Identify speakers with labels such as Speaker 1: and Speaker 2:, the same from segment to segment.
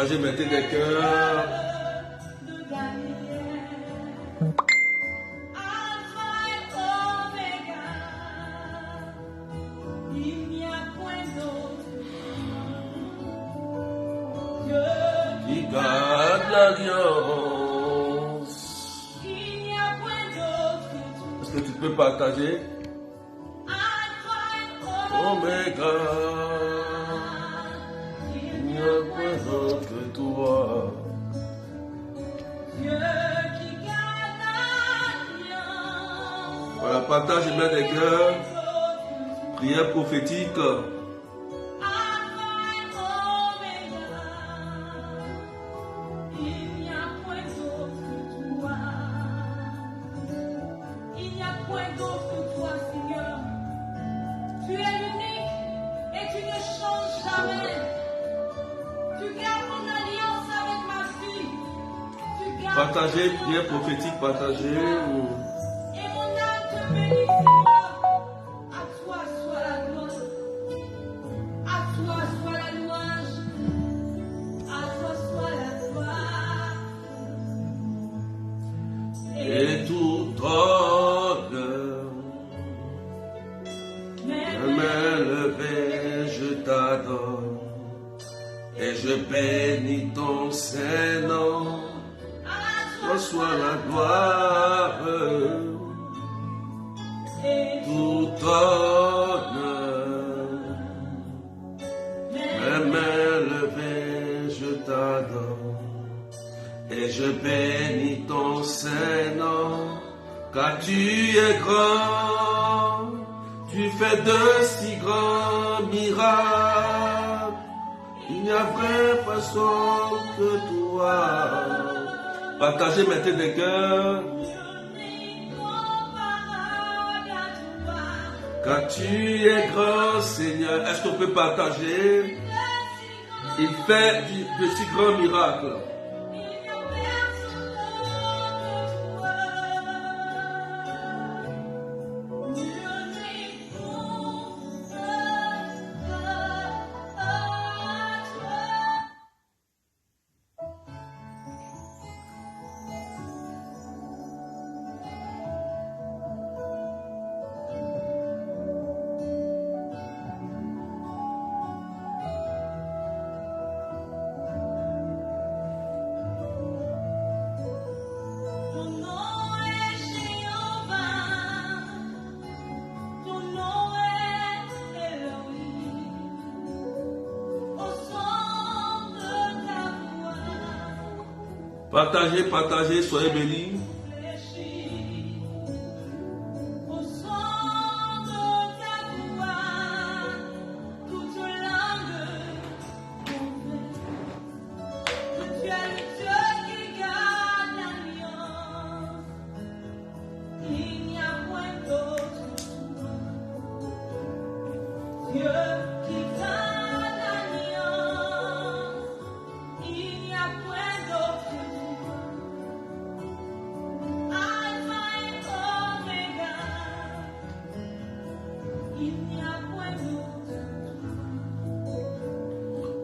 Speaker 1: partagez maintenant des cœurs. Qui garde l'alliance. Est-ce que tu peux partager? Oméga, il n'y a point d'autre que toi. Voilà, partage et mets des cœurs. Prière prophétique. Partagez, prière prophétique, partagez.
Speaker 2: Et mon âme te bénit, Seigneur. À toi soit la gloire. À toi soit la louange. À toi soit la gloire.
Speaker 1: Et tout honneur. Mes mains levées, je t'adore. Et je bénis ton Saint-Nom. Soit la gloire, tout honneur. Mes mains levées, je t'adore. Et je bénis ton Saint-Nom, car tu es grand. Tu fais de si grands miracles. Il n'y a vraie façon que toi. Partagez maintenant des cœurs. Car tu es grand, Seigneur. Est-ce qu'on peut partager? Il fait de si grands miracles. Partagez, partagez, soyez bénis.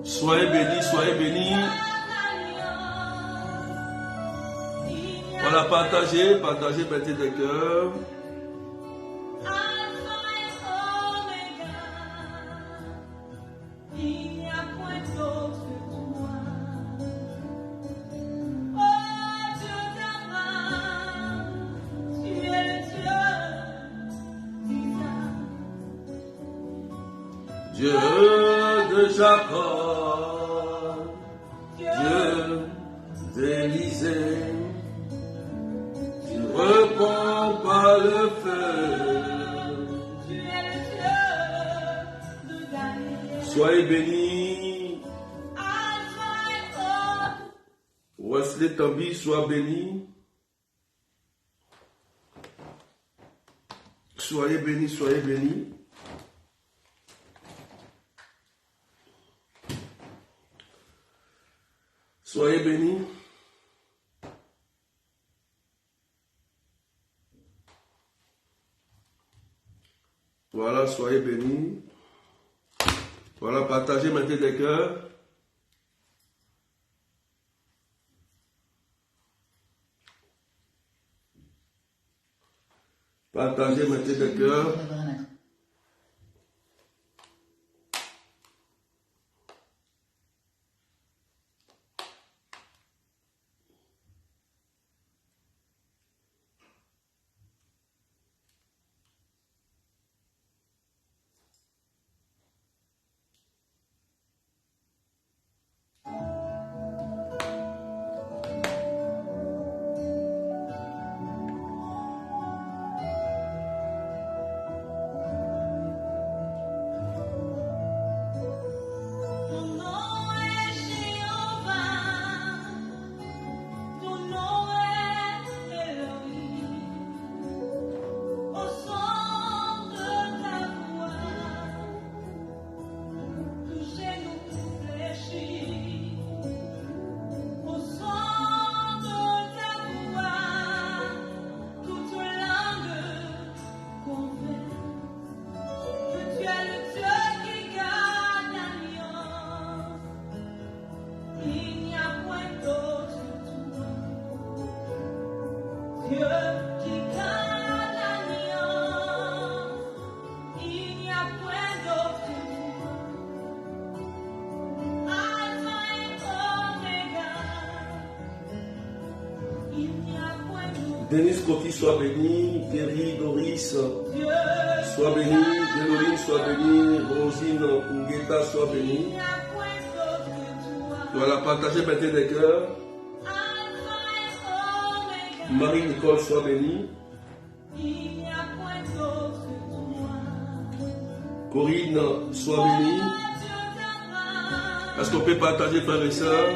Speaker 1: Soyez bénis, soyez bénis. Voilà, partagez, partagez, mettez des cœurs. Dieu de Jacob, Dieu d'Élisée, tu réponds par le feu.
Speaker 2: Tu es le Dieu de Daniel.
Speaker 1: Soyez bénis. Wesley Tambi, sois béni. Soyez bénis, soyez bénis. Soyez bénis. Voilà, soyez bénis. Voilà, partagez maintenant des cœurs. Partagez, mettez des cœurs. Denis Kofi soit béni, Thierry Doris soit béni, Déloline soit béni, Rosine Ngeta soit béni. Voilà, partagez, mettez des cœurs. Marie-Nicole soit bénie. Corinne soit bénie. Est-ce qu'on peut partager, frères et sœurs?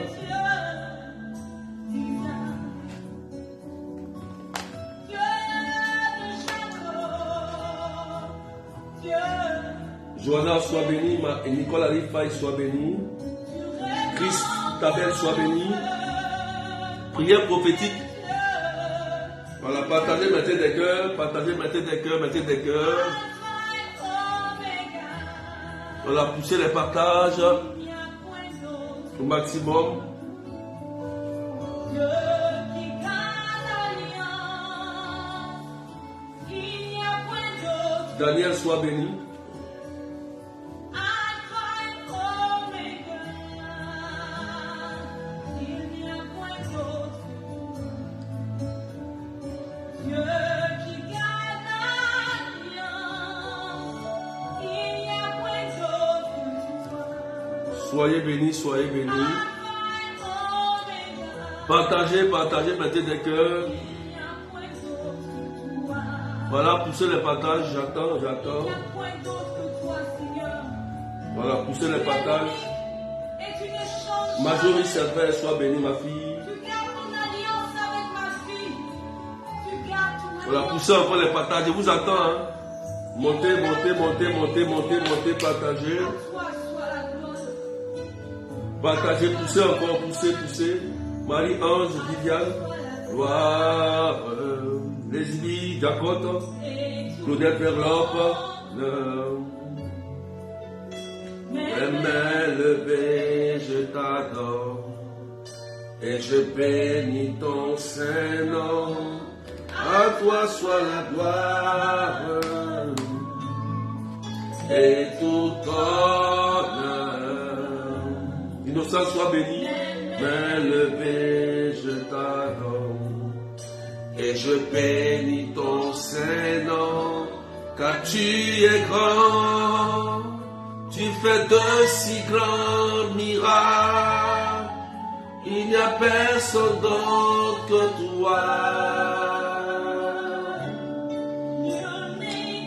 Speaker 1: Joanna soit bénie, Nicole Alifaï soit bénie, Christ Tabel soit bénie. Prière prophétique. Voilà, partagez, mettez des cœurs, partagez, mettez des cœurs, mettez des cœurs. Voilà, poussez les partages au maximum. Daniel soit béni. Soyez bénis, soyez bénis. Partagez, partagez, mettez des cœurs. Voilà, poussez les partages, j'attends, j'attends. Voilà, poussez les partages. Majorie Servais, sois bénie, ma fille. Voilà, poussez encore les partages, je vous attends. Hein. Montez, montez, montez, montez, montez, montez, partagez. Partagez, poussez encore, poussez, poussez. Marie-Ange, Viviane, gloire, Leslie, Jacotte, Claudette Verlope, main levée, je t'adore, et je bénis ton Saint-Nom. À toi soit la gloire, et tout honneur. Innocent soit béni, main levée, je t'adore, et je bénis ton Saint-Nom, car tu es grand, tu fais de si grands miracles, il n'y a personne d'autre que toi,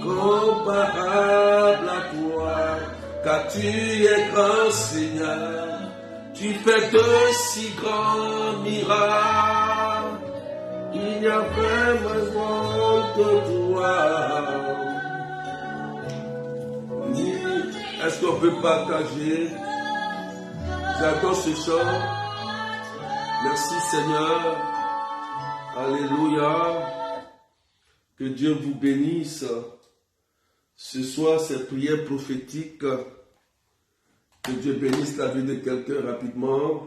Speaker 1: comparable à toi, car tu es grand Seigneur. Tu fais de si grands miracles, il n'y a vraiment que toi. Est-ce qu'on peut partager? J'adore ce chant. Merci Seigneur. Alléluia. Que Dieu vous bénisse. Ce soir, cette prière prophétique. Que Dieu bénisse la vie de quelqu'un rapidement.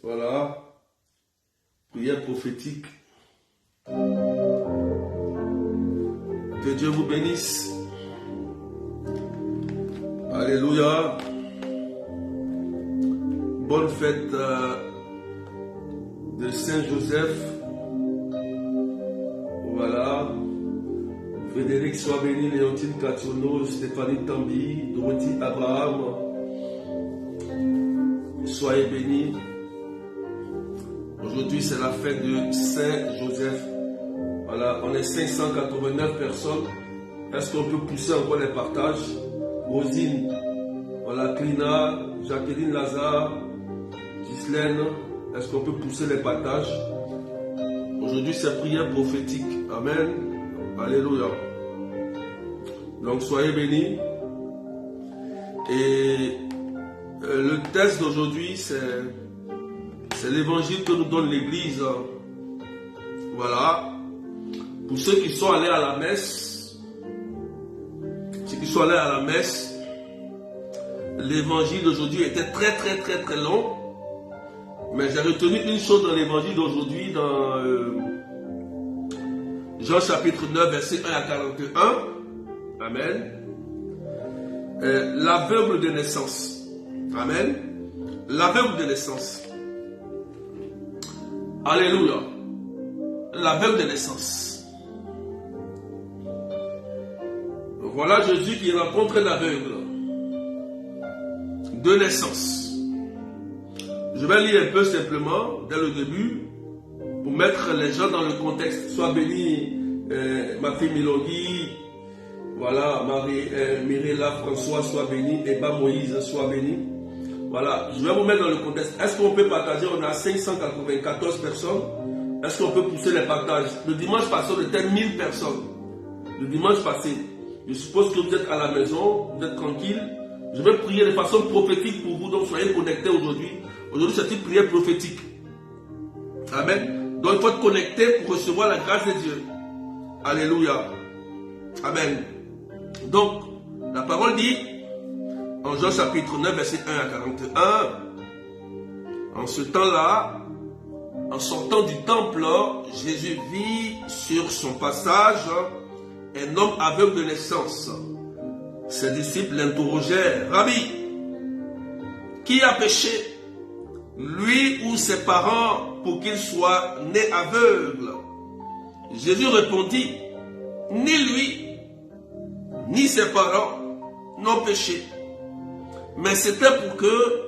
Speaker 1: Voilà. Prière prophétique. Que Dieu vous bénisse. Alléluia. Bonne fête de Saint-Joseph. Voilà. Frédéric, sois béni. Léontine Kationo, Stéphanie Tambi, Dorothy Abraham. Soyez bénis. Aujourd'hui, c'est la fête de Saint-Joseph. Voilà, on est 589 personnes. Est-ce qu'on peut pousser encore les partages? Rosine, voilà, Clina, Jacqueline Lazare, Ghislaine, est-ce qu'on peut pousser les partages? Aujourd'hui, c'est prière prophétique. Amen. Alléluia. Donc, soyez bénis. Et le texte d'aujourd'hui, c'est l'évangile que nous donne l'Église. Voilà. Pour ceux qui sont allés à la messe, l'évangile d'aujourd'hui était très long. Mais j'ai retenu une chose dans l'évangile d'aujourd'hui, dans Jean chapitre 9, verset 1 à 41. Amen. L'aveugle de naissance. Amen. L'aveugle de naissance. Alléluia. L'aveugle de naissance. Voilà Jésus qui rencontre l'aveugle de naissance. Je vais lire un peu simplement dès le début pour mettre les gens dans le contexte. Sois béni, ma fille Milongui, voilà, Mirella François, sois béni, Eba Moïse, sois béni. Voilà, je vais vous mettre dans le contexte. Est-ce qu'on peut partager? On a 594 personnes. Est-ce qu'on peut pousser les partages? Le dimanche passé, on était 1000 personnes. Le dimanche passé. Je suppose que vous êtes à la maison, vous êtes tranquille. Je vais prier de façon prophétique pour vous, donc soyez connectés aujourd'hui. Aujourd'hui, c'est une prière prophétique. Amen. Donc, il faut être connecté pour recevoir la grâce de Dieu. Alléluia. Amen. Donc, la parole dit, en Jean chapitre 9, verset 1 à 41, en ce temps-là, en sortant du temple, Jésus vit sur son passage un homme aveugle de naissance. Ses disciples l'interrogèrent: Rabbi, qui a péché, lui ou ses parents, pour qu'il soit né aveugle? Jésus répondit: ni lui, ni ses parents n'ont péché, mais c'était pour que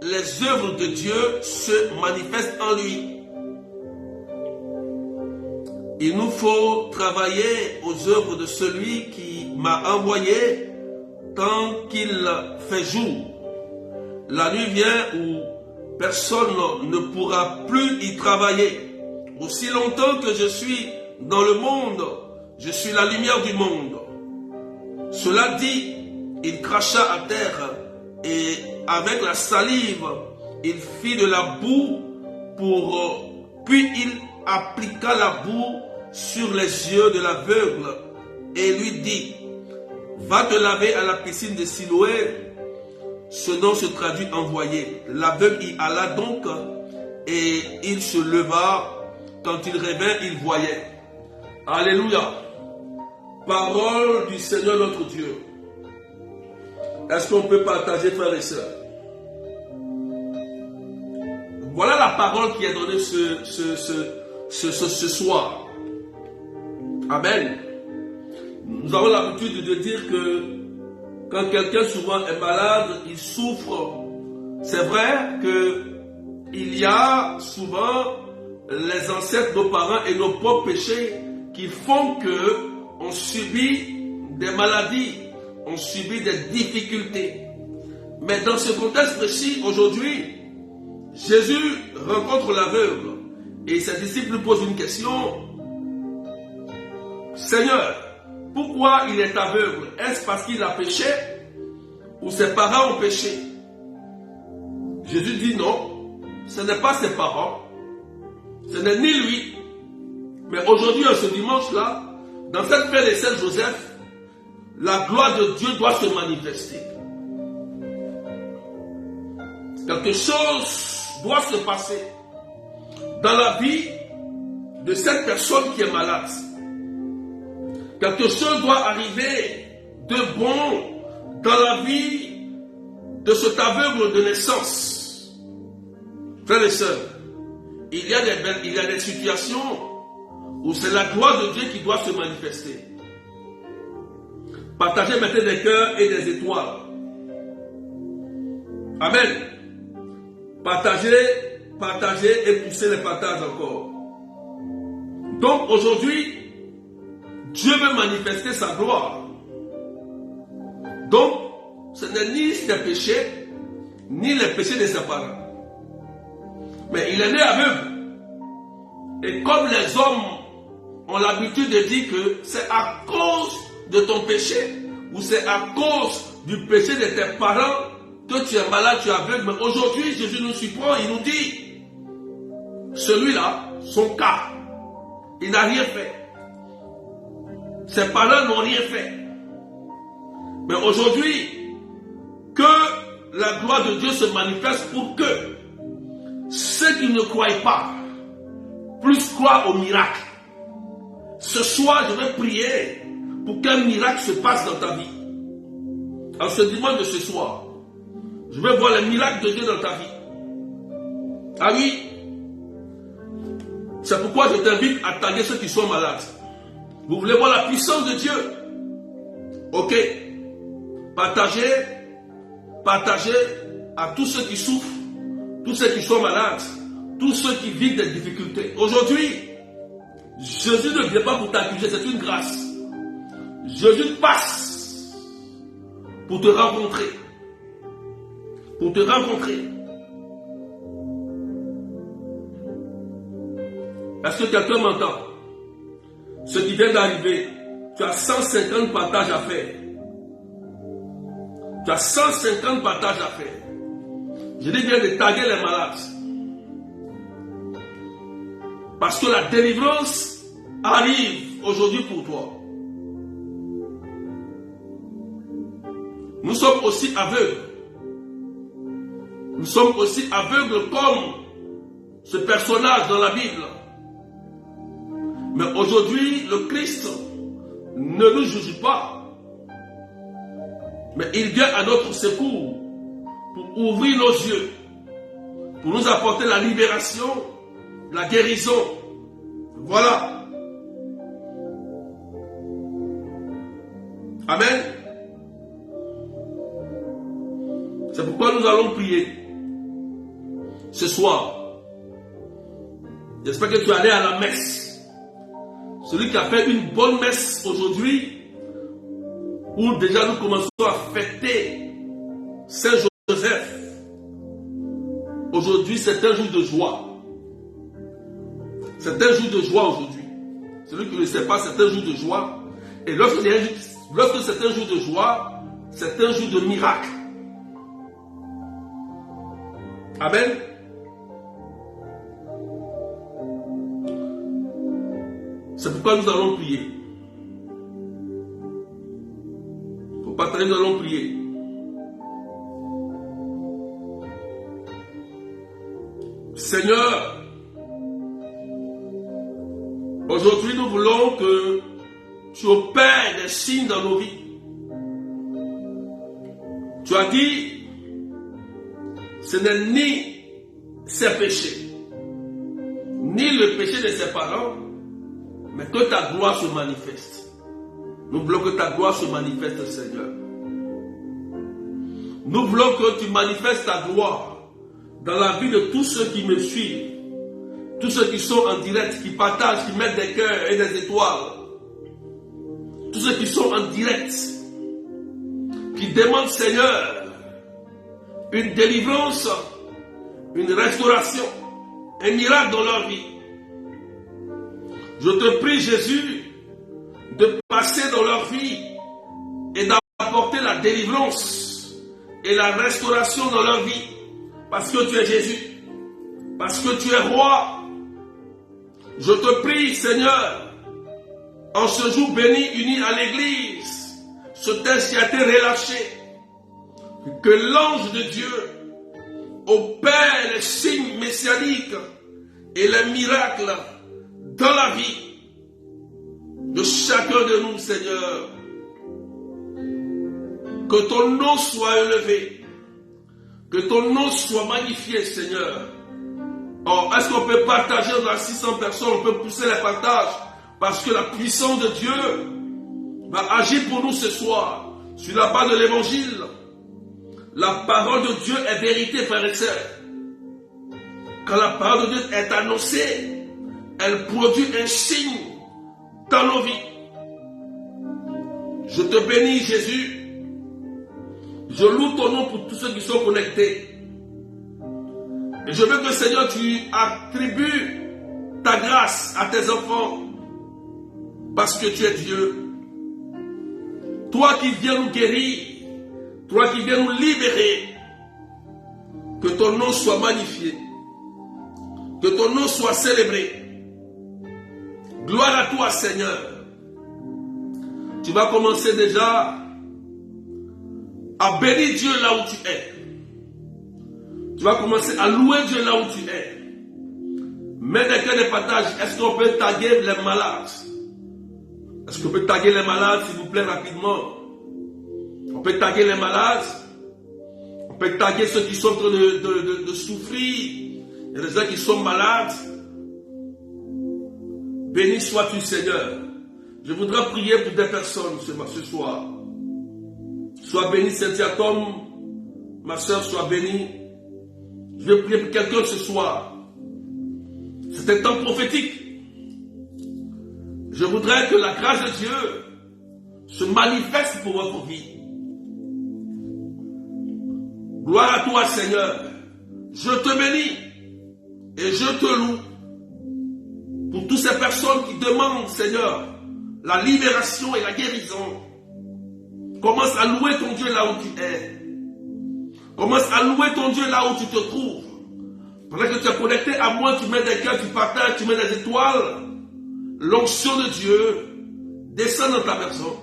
Speaker 1: les œuvres de Dieu se manifestent en lui. Il nous faut travailler aux œuvres de celui qui m'a envoyé tant qu'il fait jour. La nuit vient où personne ne pourra plus y travailler. Aussi longtemps que je suis dans le monde, je suis la lumière du monde. Cela dit, il cracha à terre et avec la salive, il fit de la boue puis il appliqua la boue sur les yeux de l'aveugle et lui dit: va te laver à la piscine de Siloé. Ce nom se traduit envoyé. L'aveugle y alla donc et il se leva. Quand il revint, il voyait. Alléluia. Parole du Seigneur notre Dieu. Est-ce qu'on peut partager, frères et sœurs? Voilà la parole qui est donnée ce soir. Amen. Nous avons l'habitude de dire que quand quelqu'un souvent est malade, il souffre. C'est vrai qu'il y a souvent les ancêtres, nos parents et nos propres péchés qui font que on subit des maladies, on subit des difficultés. Mais dans ce contexte précis, aujourd'hui, Jésus rencontre l'aveugle et ses disciples posent une question: Seigneur, pourquoi il est aveugle? Est-ce parce qu'il a péché ou ses parents ont péché? Jésus dit non, ce n'est pas ses parents, ce n'est ni lui. Mais aujourd'hui, ce dimanche-là, dans cette fête de Saint-Joseph, la gloire de Dieu doit se manifester. Quelque chose doit se passer dans la vie de cette personne qui est malade. quelque chose doit arriver de bon dans la vie de cet aveugle de naissance. Frères et sœurs, il y a des situations où c'est la gloire de Dieu qui doit se manifester. Partagez maintenant des cœurs et des étoiles. Amen. Partagez et poussez les partages encore. Donc aujourd'hui, Dieu veut manifester sa gloire. Donc, ce n'est ni ses péchés, ni les péchés de ses parents. Mais il est né aveugle. Et comme les hommes ont l'habitude de dire que c'est à cause de ton péché, ou c'est à cause du péché de tes parents que tu es malade, tu es aveugle. Mais aujourd'hui, Jésus nous surprend, il nous dit, celui-là, son cas, il n'a rien fait. Ses parents n'ont rien fait. Mais aujourd'hui, que la gloire de Dieu se manifeste pour que ceux qui ne croient pas puissent croire au miracle. Ce soir, je vais prier pour qu'un miracle se passe dans ta vie. En ce dimanche de ce soir, je vais voir le miracle de Dieu dans ta vie. Ah oui, c'est pourquoi je t'invite à taguer ceux qui sont malades. Vous voulez voir la puissance de Dieu? Ok. Partagez à tous ceux qui souffrent, tous ceux qui sont malades, tous ceux qui vivent des difficultés. Aujourd'hui, Jésus ne vient pas pour t'accuser, c'est une grâce. Jésus passe pour te rencontrer. Pour te rencontrer. Est-ce que quelqu'un m'entend? Ce qui vient d'arriver, tu as 150 partages à faire. Tu as 150 partages à faire. Je dis bien de taguer les malades. Parce que la délivrance arrive aujourd'hui pour toi. Nous sommes aussi aveugles. Nous sommes aussi aveugles comme ce personnage dans la Bible. Mais aujourd'hui, le Christ ne nous juge pas. Mais il vient à notre secours pour ouvrir nos yeux, pour nous apporter la libération, la guérison. Voilà. Amen. C'est pourquoi nous allons prier ce soir. J'espère que tu es allé à la messe. Celui qui a fait une bonne messe aujourd'hui, où déjà nous commençons à fêter Saint Joseph. Aujourd'hui, c'est un jour de joie. C'est un jour de joie aujourd'hui. Celui qui ne le sait pas, c'est un jour de joie. Et lorsque c'est un jour de joie, c'est un jour de miracle. Amen. C'est pourquoi nous allons prier. Pour partager, nous allons prier. Seigneur, aujourd'hui nous voulons que tu opères des signes dans nos vies. Tu as dit, ce n'est ni ses péchés, ni le péché de ses parents, mais que ta gloire se manifeste. Nous voulons que ta gloire se manifeste, Seigneur. Nous voulons que tu manifestes ta gloire dans la vie de tous ceux qui me suivent, tous ceux qui sont en direct, qui partagent, qui mettent des cœurs et des étoiles, tous ceux qui sont en direct, qui demandent, Seigneur, une délivrance, une restauration, un miracle dans leur vie. Je te prie, Jésus, de passer dans leur vie et d'apporter la délivrance et la restauration dans leur vie. Parce que tu es Jésus. Parce que tu es roi. Je te prie, Seigneur, en ce jour béni, uni à l'église, ce texte qui a été relâché, que l'ange de Dieu opère les signes messianiques et les miracles dans la vie de chacun de nous, Seigneur. Que ton nom soit élevé. Que ton nom soit magnifié, Seigneur. Oh, est-ce qu'on peut partager dans 600 personnes? On peut pousser les partages. Parce que la puissance de Dieu va agir pour nous ce soir. Sur la base de l'évangile. La parole de Dieu est vérité, frères et sœurs. Quand la parole de Dieu est annoncée, elle produit un signe dans nos vies. Je te bénis, Jésus. Je loue ton nom pour tous ceux qui sont connectés. Et je veux que, Seigneur, tu attribues ta grâce à tes enfants. Parce que tu es Dieu. Toi qui viens nous guérir. Toi qui viens nous libérer. Que ton nom soit magnifié. Que ton nom soit célébré. Gloire à toi, Seigneur. Tu vas commencer déjà à bénir Dieu là où tu es. Tu vas commencer à louer Dieu là où tu es. Mets des cœurs de partage. Est-ce qu'on peut taguer les malades? Est-ce qu'on peut taguer les malades, s'il vous plaît, rapidement? On peut taguer les malades. On peut taguer ceux qui sont en train de souffrir. Il y a des gens qui sont malades. Béni sois-tu, Seigneur. Je voudrais prier pour des personnes ce soir. Sois béni, Saint-Tom. Ma soeur, sois bénie. Je vais prier pour quelqu'un ce soir. C'est un temps prophétique. Je voudrais que la grâce de Dieu se manifeste pour votre vie. Gloire à toi, Seigneur. Je te bénis et je te loue pour toutes ces personnes qui demandent, Seigneur, la libération et la guérison. Commence à louer ton Dieu là où tu es. Commence à louer ton Dieu là où tu te trouves. Pendant que tu es connecté à moi, tu mets des cœurs, tu partages, tu mets des étoiles. L'onction de Dieu descend dans ta personne.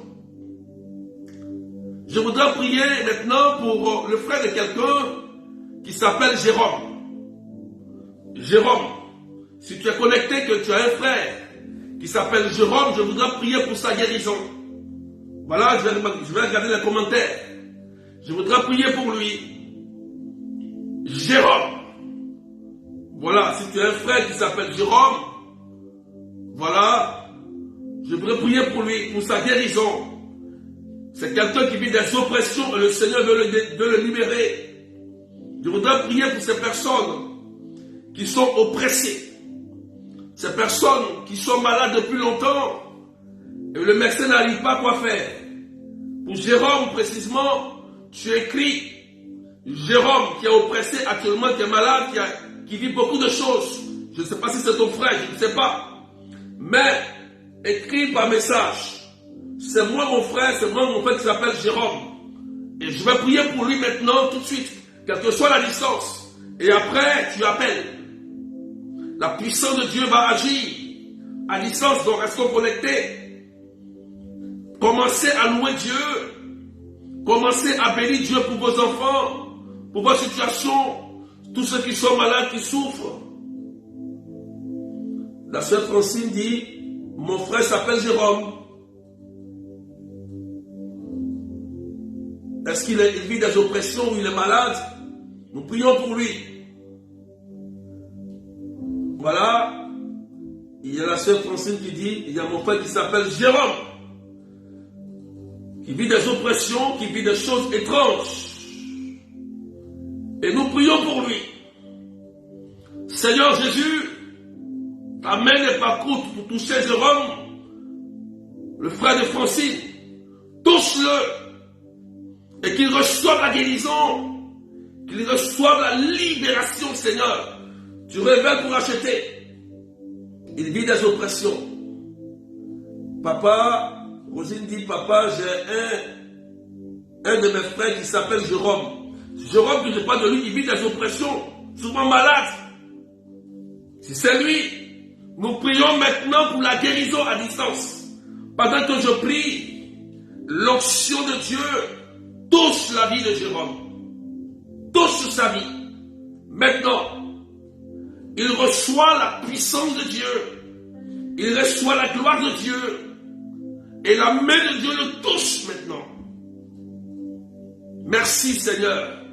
Speaker 1: Je voudrais prier maintenant pour le frère de quelqu'un qui s'appelle Jérôme. Jérôme, si tu es connecté, que tu as un frère qui s'appelle Jérôme, je voudrais prier pour sa guérison. Voilà, je vais regarder les commentaires. Je voudrais prier pour lui. Jérôme. Voilà, si tu as un frère qui s'appelle Jérôme, voilà, je voudrais prier pour lui, pour sa guérison. C'est quelqu'un qui vit des oppressions et le Seigneur veut le libérer. Je voudrais prier pour ces personnes qui sont oppressées. Ces personnes qui sont malades depuis longtemps et le médecin n'arrive pas à quoi faire. Pour Jérôme précisément, tu écris Jérôme qui est oppressé actuellement, qui est malade, qui vit beaucoup de choses. Je ne sais pas si c'est ton frère, je ne sais pas. Mais écris par message. C'est moi mon frère, c'est moi mon frère qui s'appelle Jérôme. Et je vais prier pour lui maintenant tout de suite, quelle que soit la distance. Et après, tu appelles. La puissance de Dieu va agir à distance, donc restons connectés. Commencez à louer Dieu. Commencez à bénir Dieu pour vos enfants, pour votre situation, tous ceux qui sont malades, qui souffrent. La sœur Francine dit, mon frère s'appelle Jérôme. Est-ce qu'il vit des oppressions ou il est malade? Nous prions pour lui. Voilà. Il y a la sœur Francine qui dit, il y a mon frère qui s'appelle Jérôme, qui vit des oppressions, qui vit des choses étranges. Et nous prions pour lui. Seigneur Jésus, ta main n'est pas courte pour toucher Jérôme, le frère de Francine. Touche-le. Et qu'il reçoive la guérison, qu'il reçoive la libération, Seigneur. Tu révèles pour acheter. Il vit des oppressions. Papa, Rosine dit, papa, j'ai un de mes frères qui s'appelle Jérôme. Jérôme, que je parle de lui, il vit des oppressions, souvent malade. Si c'est lui, nous prions maintenant pour la guérison à distance. Pendant que je prie, l'onction de Dieu touche la vie de Jérôme. Touche sa vie. Maintenant, il reçoit la puissance de Dieu. Il reçoit la gloire de Dieu. Et la main de Dieu le touche maintenant. Merci Seigneur.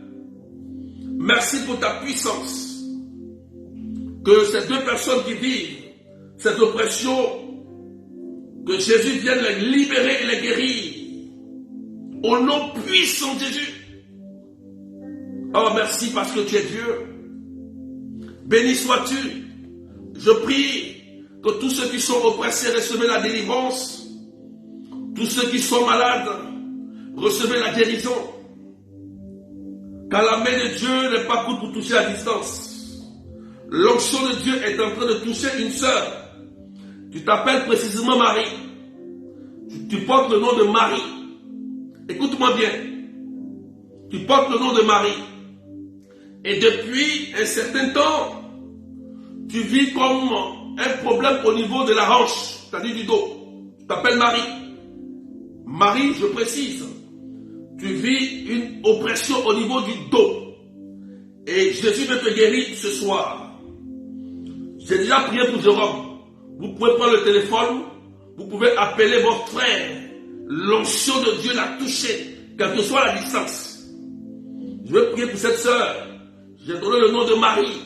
Speaker 1: Merci pour ta puissance. Que ces deux personnes qui vivent cette oppression, que Jésus vienne les libérer et les guérir. Au nom puissant de Jésus. Oh, merci parce que tu es Dieu. Béni sois-tu. Je prie que tous ceux qui sont oppressés recevez la délivrance. Tous ceux qui sont malades recevez la guérison. Car la main de Dieu n'est pas courte pour toucher à distance. L'onction de Dieu est en train de toucher une sœur. Tu t'appelles précisément Marie. Tu portes le nom de Marie. Écoute-moi bien. Tu portes le nom de Marie. Et depuis un certain temps, tu vis comme un problème au niveau de la hanche, c'est-à-dire du dos. Tu t'appelles Marie. Marie, je précise, tu vis une oppression au niveau du dos. Et Jésus veut te guérir ce soir. J'ai déjà prié pour Jérôme. Vous pouvez prendre le téléphone, vous pouvez appeler votre frère. L'onction de Dieu l'a touché, quelle que soit la distance. Je vais prier pour cette sœur. J'ai donné le nom de Marie.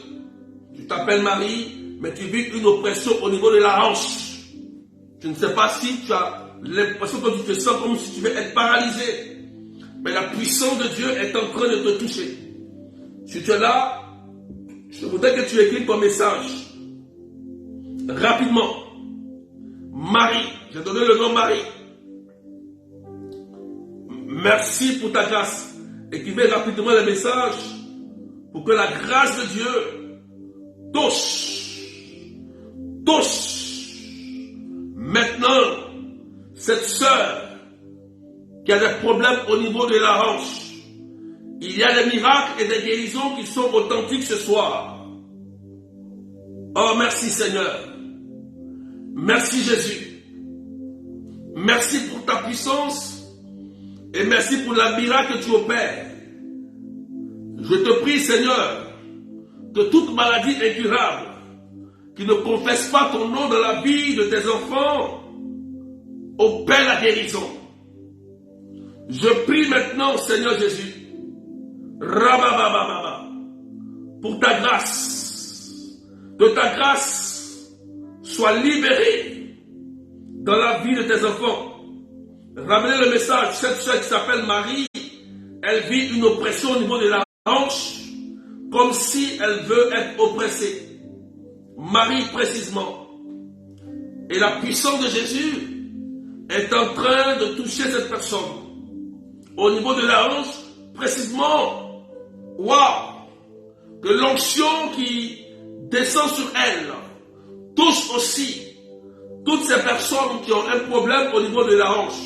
Speaker 1: Tu t'appelles Marie, mais tu vis une oppression au niveau de la hanche. Je ne sais pas si tu as l'impression que tu te sens comme si tu veux être paralysé. Mais la puissance de Dieu est en train de te toucher. Si tu es là, je voudrais que tu écrives ton message. Rapidement. Marie. J'ai donné le nom Marie. Merci pour ta grâce. Écrivez rapidement le message pour que la grâce de Dieu touche maintenant cette sœur qui a des problèmes au niveau de la hanche. Il y a des miracles et des guérisons qui sont authentiques ce soir. Oh, merci Seigneur. Merci Jésus. Merci pour ta puissance. Et merci pour la miracle que tu opères. Je te prie, Seigneur, que toute maladie incurable qui ne confesse pas ton nom dans la vie de tes enfants opère la guérison. Je prie maintenant, Seigneur Jésus, Rababababa, pour ta grâce, que ta grâce soit libérée dans la vie de tes enfants. Ramenez le message, cette soeur qui s'appelle Marie, elle vit une oppression au niveau de la hanche, comme si elle veut être oppressée. Marie précisément. Et la puissance de Jésus est en train de toucher cette personne. Au niveau de la hanche, précisément. Waouh! Que l'onction qui descend sur elle touche aussi toutes ces personnes qui ont un problème au niveau de la hanche.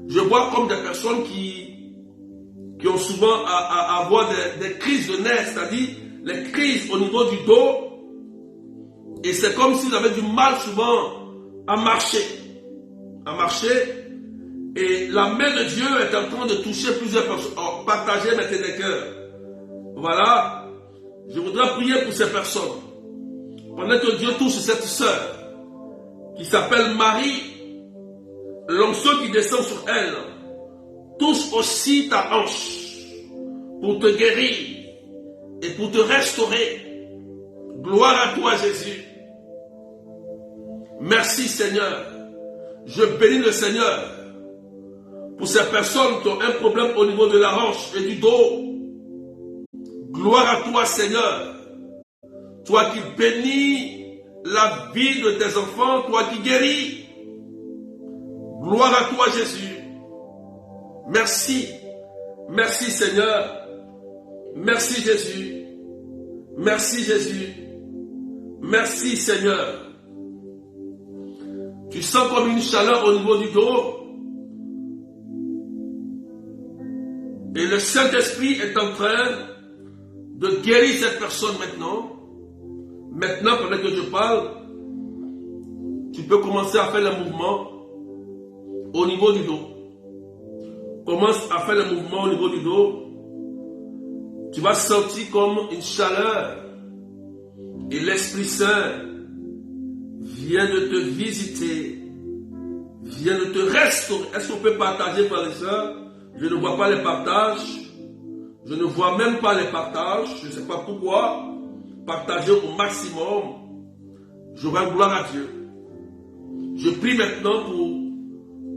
Speaker 1: Je vois comme des personnes qui ont souvent à avoir des crises de nerfs, c'est-à-dire les crises au niveau du dos. Et c'est comme s'ils avaient du mal souvent à marcher. Et la main de Dieu est en train de toucher plusieurs personnes. Oh, partagez maintenant des cœurs. Voilà. Je voudrais prier pour ces personnes. Pendant que Dieu touche cette sœur qui s'appelle Marie, l'onction qui descend sur elle touche aussi ta hanche pour te guérir et pour te restaurer. Gloire à toi Jésus. Merci Seigneur. Je bénis le Seigneur pour ces personnes qui ont un problème au niveau de la hanche et du dos. Gloire à toi Seigneur. Toi qui bénis la vie de tes enfants, toi qui guéris. Gloire à toi Jésus. Merci. Merci Seigneur. Merci Jésus. Merci Jésus. Merci Seigneur. Tu sens comme une chaleur au niveau du dos. Et le Saint-Esprit est en train de guérir cette personne maintenant. Maintenant, pendant que je parle, tu peux commencer à faire le mouvement au niveau du dos. Commence à faire le mouvement au niveau du dos. Tu vas sentir comme une chaleur. Et l'Esprit Saint vient de te visiter, vienne te restaurer. Est-ce qu'on peut partager, frères et sœurs? Je ne vois pas les partages. Je ne vois même pas les partages. Je ne sais pas pourquoi. Partagez au maximum. Je rends gloire à Dieu. Je prie maintenant pour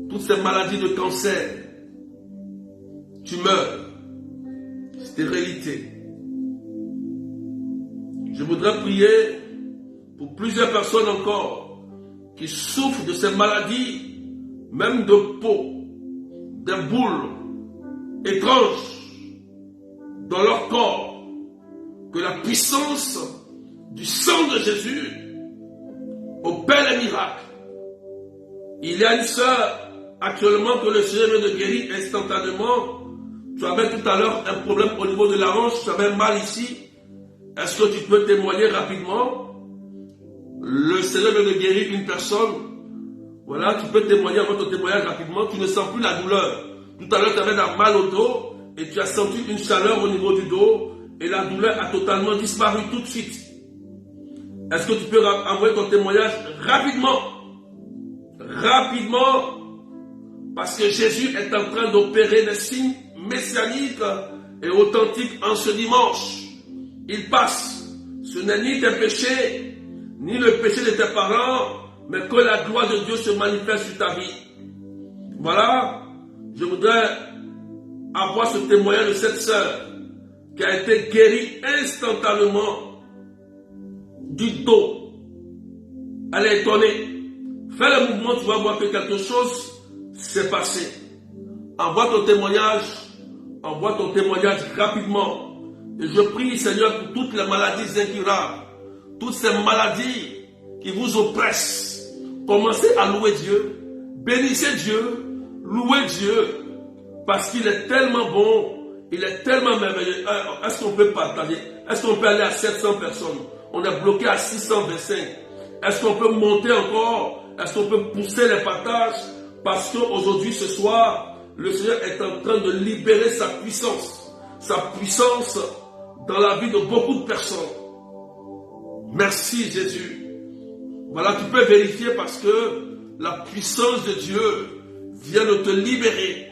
Speaker 1: toutes ces maladies de cancer, tumeurs, stérilité. Je voudrais prier pour plusieurs personnes encore qui souffrent de ces maladies, même de peau, des boules étranges dans leur corps. Que la puissance du sang de Jésus opère les miracles. Il y a une sœur actuellement que le Seigneur vient de guérir instantanément. Tu avais tout à l'heure un problème au niveau de la hanche, tu avais mal ici. Est-ce que tu peux témoigner rapidement? Le Seigneur vient de guérir une personne. Voilà, tu peux témoigner votre témoignage rapidement. Tu ne sens plus la douleur. Tout à l'heure, tu avais un mal au dos et tu as senti une chaleur au niveau du dos et la douleur a totalement disparu tout de suite. Est-ce que tu peux envoyer ton témoignage rapidement? Rapidement, parce que Jésus est en train d'opérer des signes messianiques et authentiques en ce dimanche. Il passe. Ce n'est ni tes péchés, ni le péché de tes parents, mais que la gloire de Dieu se manifeste sur ta vie. Voilà, je voudrais avoir ce témoignage de cette sœur qui a été guérie instantanément du dos. Elle est étonnée. Fais le mouvement, tu vas voir que quelque chose s'est passé. Envoie ton témoignage rapidement. Et je prie, Seigneur, pour toutes les maladies incurables, toutes ces maladies qui vous oppressent. Commencez à louer Dieu, bénissez Dieu, louez Dieu, parce qu'il est tellement bon, il est tellement merveilleux. Est-ce qu'on peut partager? Est-ce qu'on peut aller à 700 personnes? On est bloqué à 625. Est-ce qu'on peut monter encore? Est-ce qu'on peut pousser les partages? Parce qu'aujourd'hui, ce soir, le Seigneur est en train de libérer sa puissance dans la vie de beaucoup de personnes. Merci Jésus. Voilà, tu peux vérifier parce que la puissance de Dieu vient de te libérer.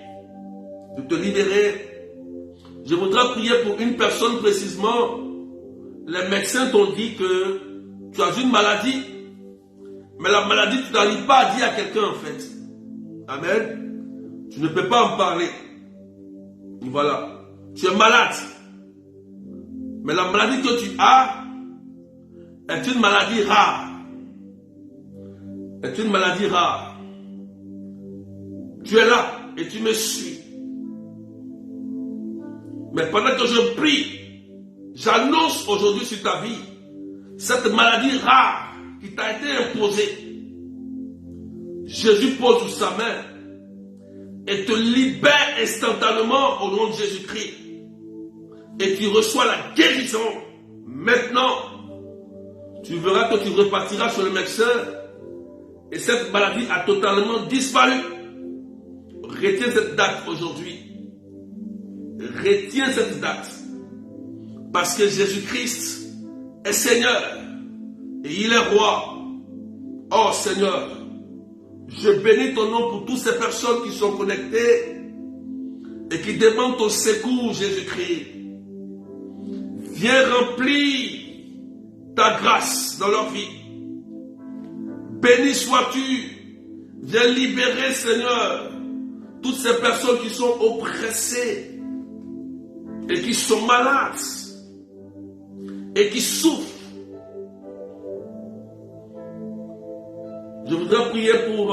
Speaker 1: Je voudrais prier pour une personne précisément. Les médecins t'ont dit que tu as une maladie, mais la maladie, tu n'arrives pas à dire à quelqu'un en fait. Amen. Tu ne peux pas en parler. Voilà. Tu es malade. Mais la maladie que tu as est une maladie rare. Est une maladie rare. Tu es là et tu me suis. Mais pendant que je prie, j'annonce aujourd'hui sur ta vie cette maladie rare qui t'a été imposée. Jésus pose sa main et te libère instantanément au nom de Jésus-Christ. Et tu reçois la guérison. Maintenant, tu verras que tu repartiras sur le médecin et cette maladie a totalement disparu. Retiens cette date aujourd'hui. Retiens cette date. Parce que Jésus-Christ est Seigneur et il est roi. Oh Seigneur, je bénis ton nom pour toutes ces personnes qui sont connectées et qui demandent ton secours, Jésus-Christ. Viens remplir ta grâce dans leur vie. Béni sois-tu. Viens libérer, Seigneur, toutes ces personnes qui sont oppressées et qui sont malades et qui souffrent. Je voudrais prier pour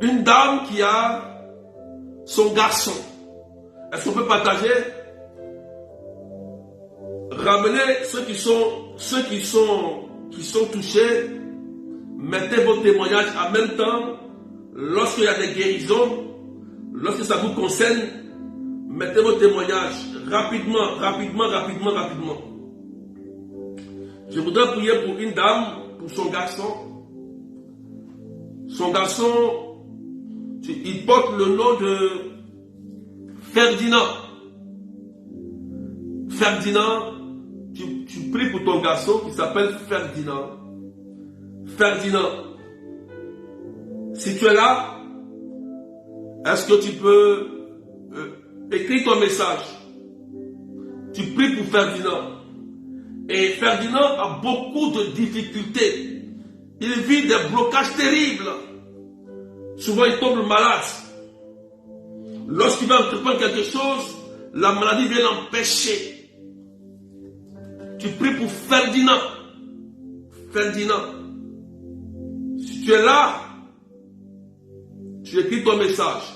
Speaker 1: une dame qui a son garçon. Est-ce qu'on peut partager? Ramenez ceux qui sont touchés. Mettez vos témoignages en même temps. Lorsqu'il y a des guérisons, lorsque ça vous concerne, mettez vos témoignages rapidement. Je voudrais prier pour une dame, pour son garçon. Son garçon, il porte le nom de Ferdinand. Ferdinand, tu pries pour ton garçon qui s'appelle Ferdinand. Ferdinand, Si tu es là, est-ce que tu peux écrire ton message? Tu pries pour Ferdinand. Et Ferdinand a beaucoup de difficultés. Il vit des blocages terribles. Souvent, il tombe malade. Lorsqu'il va entreprendre quelque chose, la maladie vient l'empêcher. Tu pries pour Ferdinand. Ferdinand. Si tu es là, tu écris ton message.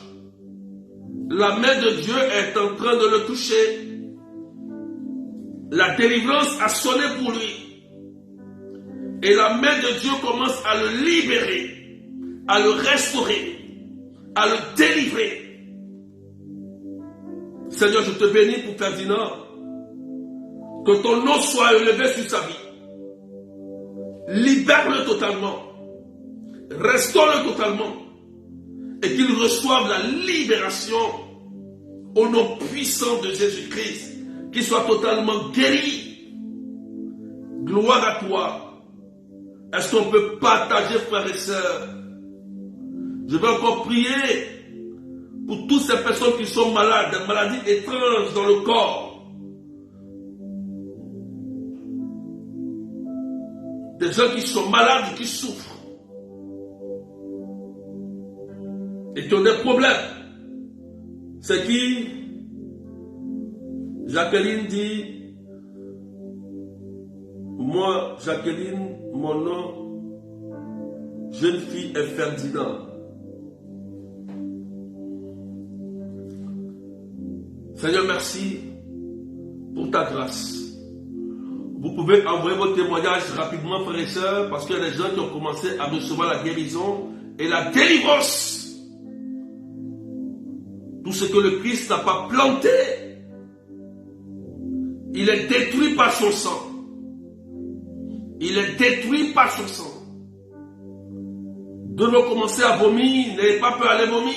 Speaker 1: La main de Dieu est en train de le toucher. La délivrance a sonné pour lui. Et la main de Dieu commence à le libérer, à le restaurer, à le délivrer. Seigneur, je te bénis pour Ferdinand. Que ton nom soit élevé sur sa vie. Libère-le totalement. Restaure-le totalement. Et qu'il reçoive la libération au nom puissant de Jésus-Christ. Qu'il soit totalement guéri. Gloire à toi. Est-ce qu'on peut partager, frères et sœurs? Je vais encore prier pour toutes ces personnes qui sont malades, des maladies étranges dans le corps. Des gens qui sont malades et qui souffrent. Et qui ont des problèmes. C'est qui? Jacqueline dit, moi, Jacqueline, mon nom, jeune fille est Ferdinand. Seigneur, merci pour ta grâce. Vous pouvez envoyer vos témoignages rapidement, frères et sœurs, parce qu'il y a des gens qui ont commencé à recevoir la guérison et la délivrance. Tout ce que le Christ n'a pas planté, il est détruit par son sang. Il est détruit par son sang. D'autres ont commencé à vomir, n'ayez pas peur à les vomir.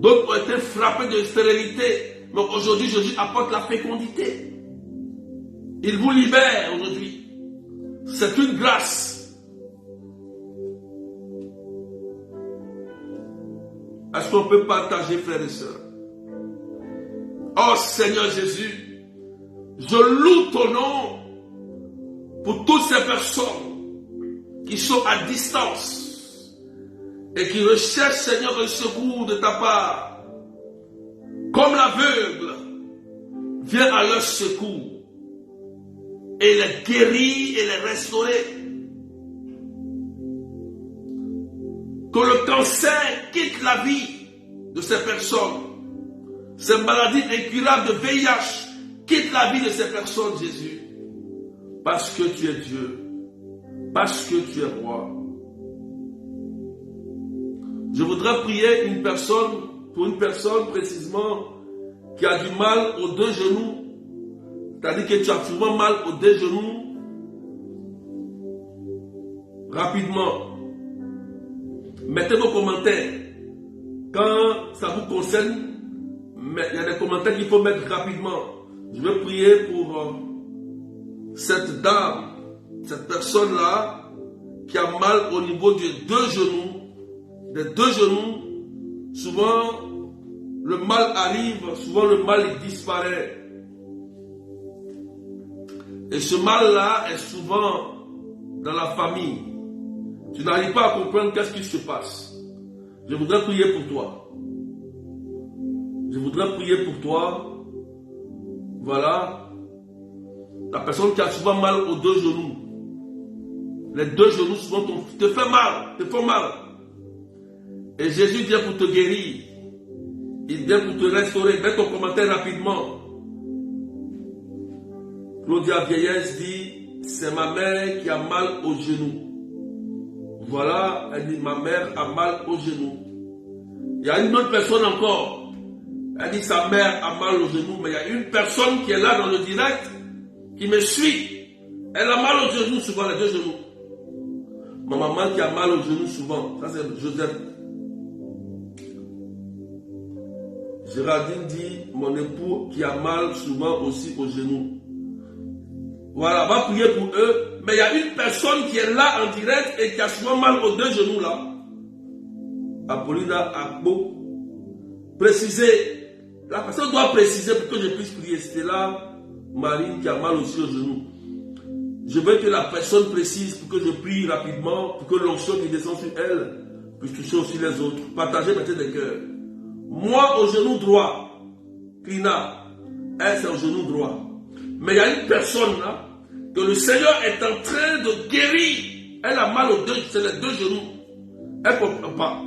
Speaker 1: D'autres ont été frappés de stérilité, mais aujourd'hui Jésus apporte la fécondité. Il vous libère aujourd'hui. C'est une grâce. Est-ce qu'on peut partager, frères et sœurs? Oh Seigneur Jésus, je loue ton nom pour toutes ces personnes qui sont à distance et qui recherchent, Seigneur, un secours de ta part. Comme l'aveugle vient à leur secours et les guérit et les restaurer. Que le cancer quitte la vie de ces personnes. Ces maladies incurables de VIH quitte la vie de ces personnes, Jésus. Parce que tu es Dieu. Parce que tu es roi. Je voudrais prier pour une personne précisément qui a du mal aux deux genoux. C'est-à-dire que tu as souvent mal aux deux genoux. Rapidement. Mettez vos commentaires. Quand ça vous concerne, il y a des commentaires qu'il faut mettre rapidement. Je vais prier pour cette dame, cette personne-là, qui a mal au niveau des deux genoux. Des deux genoux, souvent le mal arrive, souvent le mal il disparaît. Et ce mal-là est souvent dans la famille. Tu n'arrives pas à comprendre qu'est-ce qui se passe. Je voudrais prier pour toi. Je voudrais prier pour toi. Voilà. La personne qui a souvent mal aux deux genoux. Les deux genoux souvent te font mal. Et Jésus vient pour te guérir. Il vient pour te restaurer. Mets ton commentaire rapidement. Claudia Vieillesse dit, c'est ma mère qui a mal aux genoux. Voilà, elle dit, ma mère a mal aux genoux. Il y a une autre personne encore. Elle dit, sa mère a mal aux genoux. Mais il y a une personne qui est là dans le direct, qui me suit. Elle a mal aux genoux souvent, les deux genoux. Ma maman qui a mal aux genoux souvent. Ça c'est Joseph. Géraldine dit, mon époux qui a mal souvent aussi aux genoux. Voilà, va prier pour eux. Mais il y a une personne qui est là en direct et qui a souvent mal aux deux genoux là. Apollina Akbo. Précisez. La personne doit préciser pour que je puisse prier. C'était là, Marine qui a mal aussi aux genoux. Je veux que la personne précise pour que je prie rapidement, pour que l'onction qui descend sur elle puisse toucher aussi les autres. Partagez maintenant des cœurs. Moi, au genou droit, Krina, elle c'est au genou droit. Mais il y a une personne là, que le Seigneur est en train de guérir. Elle a mal aux deux, c'est les deux genoux. Elle ne comprend pas.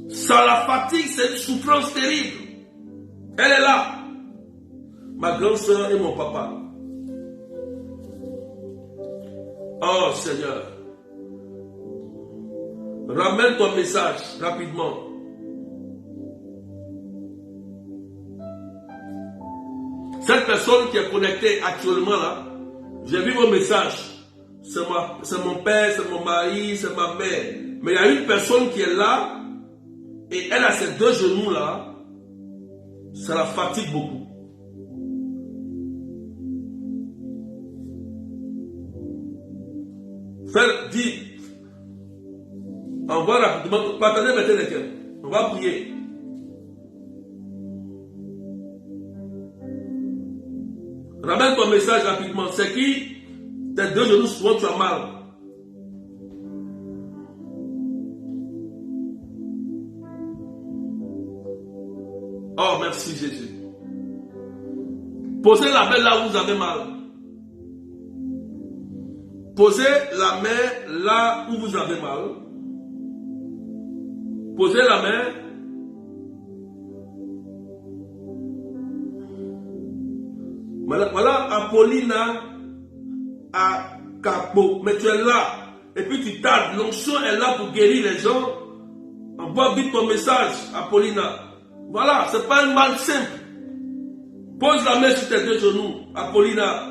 Speaker 1: Ça la fatigue, c'est une souffrance terrible. Elle est là. Ma grande soeur et mon papa. Oh Seigneur, ramène ton message rapidement. Cette personne qui est connectée actuellement là, j'ai vu vos messages. C'est mon père, c'est mon mari, c'est ma mère. Mais il y a une personne qui est là et elle a ses deux genoux là. Ça la fatigue beaucoup. Dis, envoie rapidement, partagez maintenant les cœurs. On va prier. Ramène ton message rapidement. C'est qui? Tes deux genoux, souvent tu as mal. Oh, merci Jésus. Posez la main là où vous avez mal. Posez la main là où vous avez mal. Posez la main. Voilà Apollina à Capo. Mais tu es là. Et puis tu tardes. L'onction est là pour guérir les gens. Envoie vite ton message, Apollina. Voilà, c'est pas un mal simple. Pose la main sur tes deux genoux, Apollina.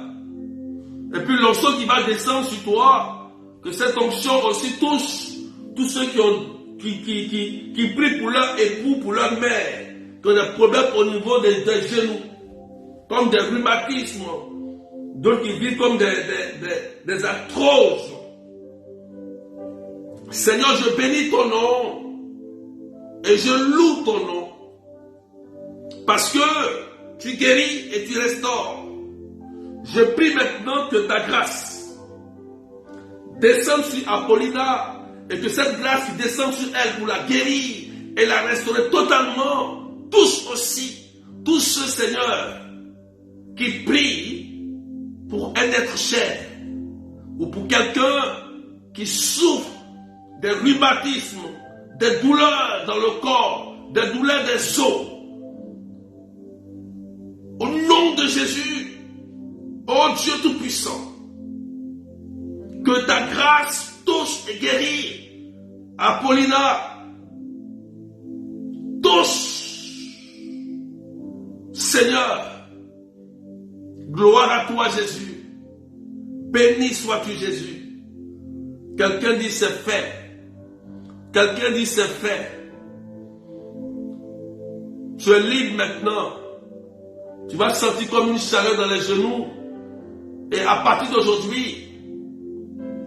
Speaker 1: Et puis l'onction qui va descendre sur toi, que cette onction aussi touche tous ceux qui prient pour leur époux, pour leur mère, qui ont des problèmes au niveau des genoux, comme des rhumatismes, d'autres qui vivent comme des arthroses. Seigneur, je bénis ton nom et je loue ton nom parce que tu guéris et tu restaures. Je prie maintenant que ta grâce descende sur Apollina et que cette grâce qui descend sur elle pour la guérir et la restaurer totalement, touche aussi tous ceux, Seigneur, qui prient pour un être cher ou pour quelqu'un qui souffre des rhumatismes, des douleurs dans le corps, des douleurs des os. Au nom de Jésus, oh Dieu Tout-Puissant, que ta grâce touche et guérit Apollina. Touche, Seigneur. Gloire à toi Jésus. Béni sois-tu Jésus. Quelqu'un dit c'est fait. Quelqu'un dit c'est fait. Tu es libre maintenant. Tu vas sentir comme une chaleur dans les genoux. Et à partir d'aujourd'hui,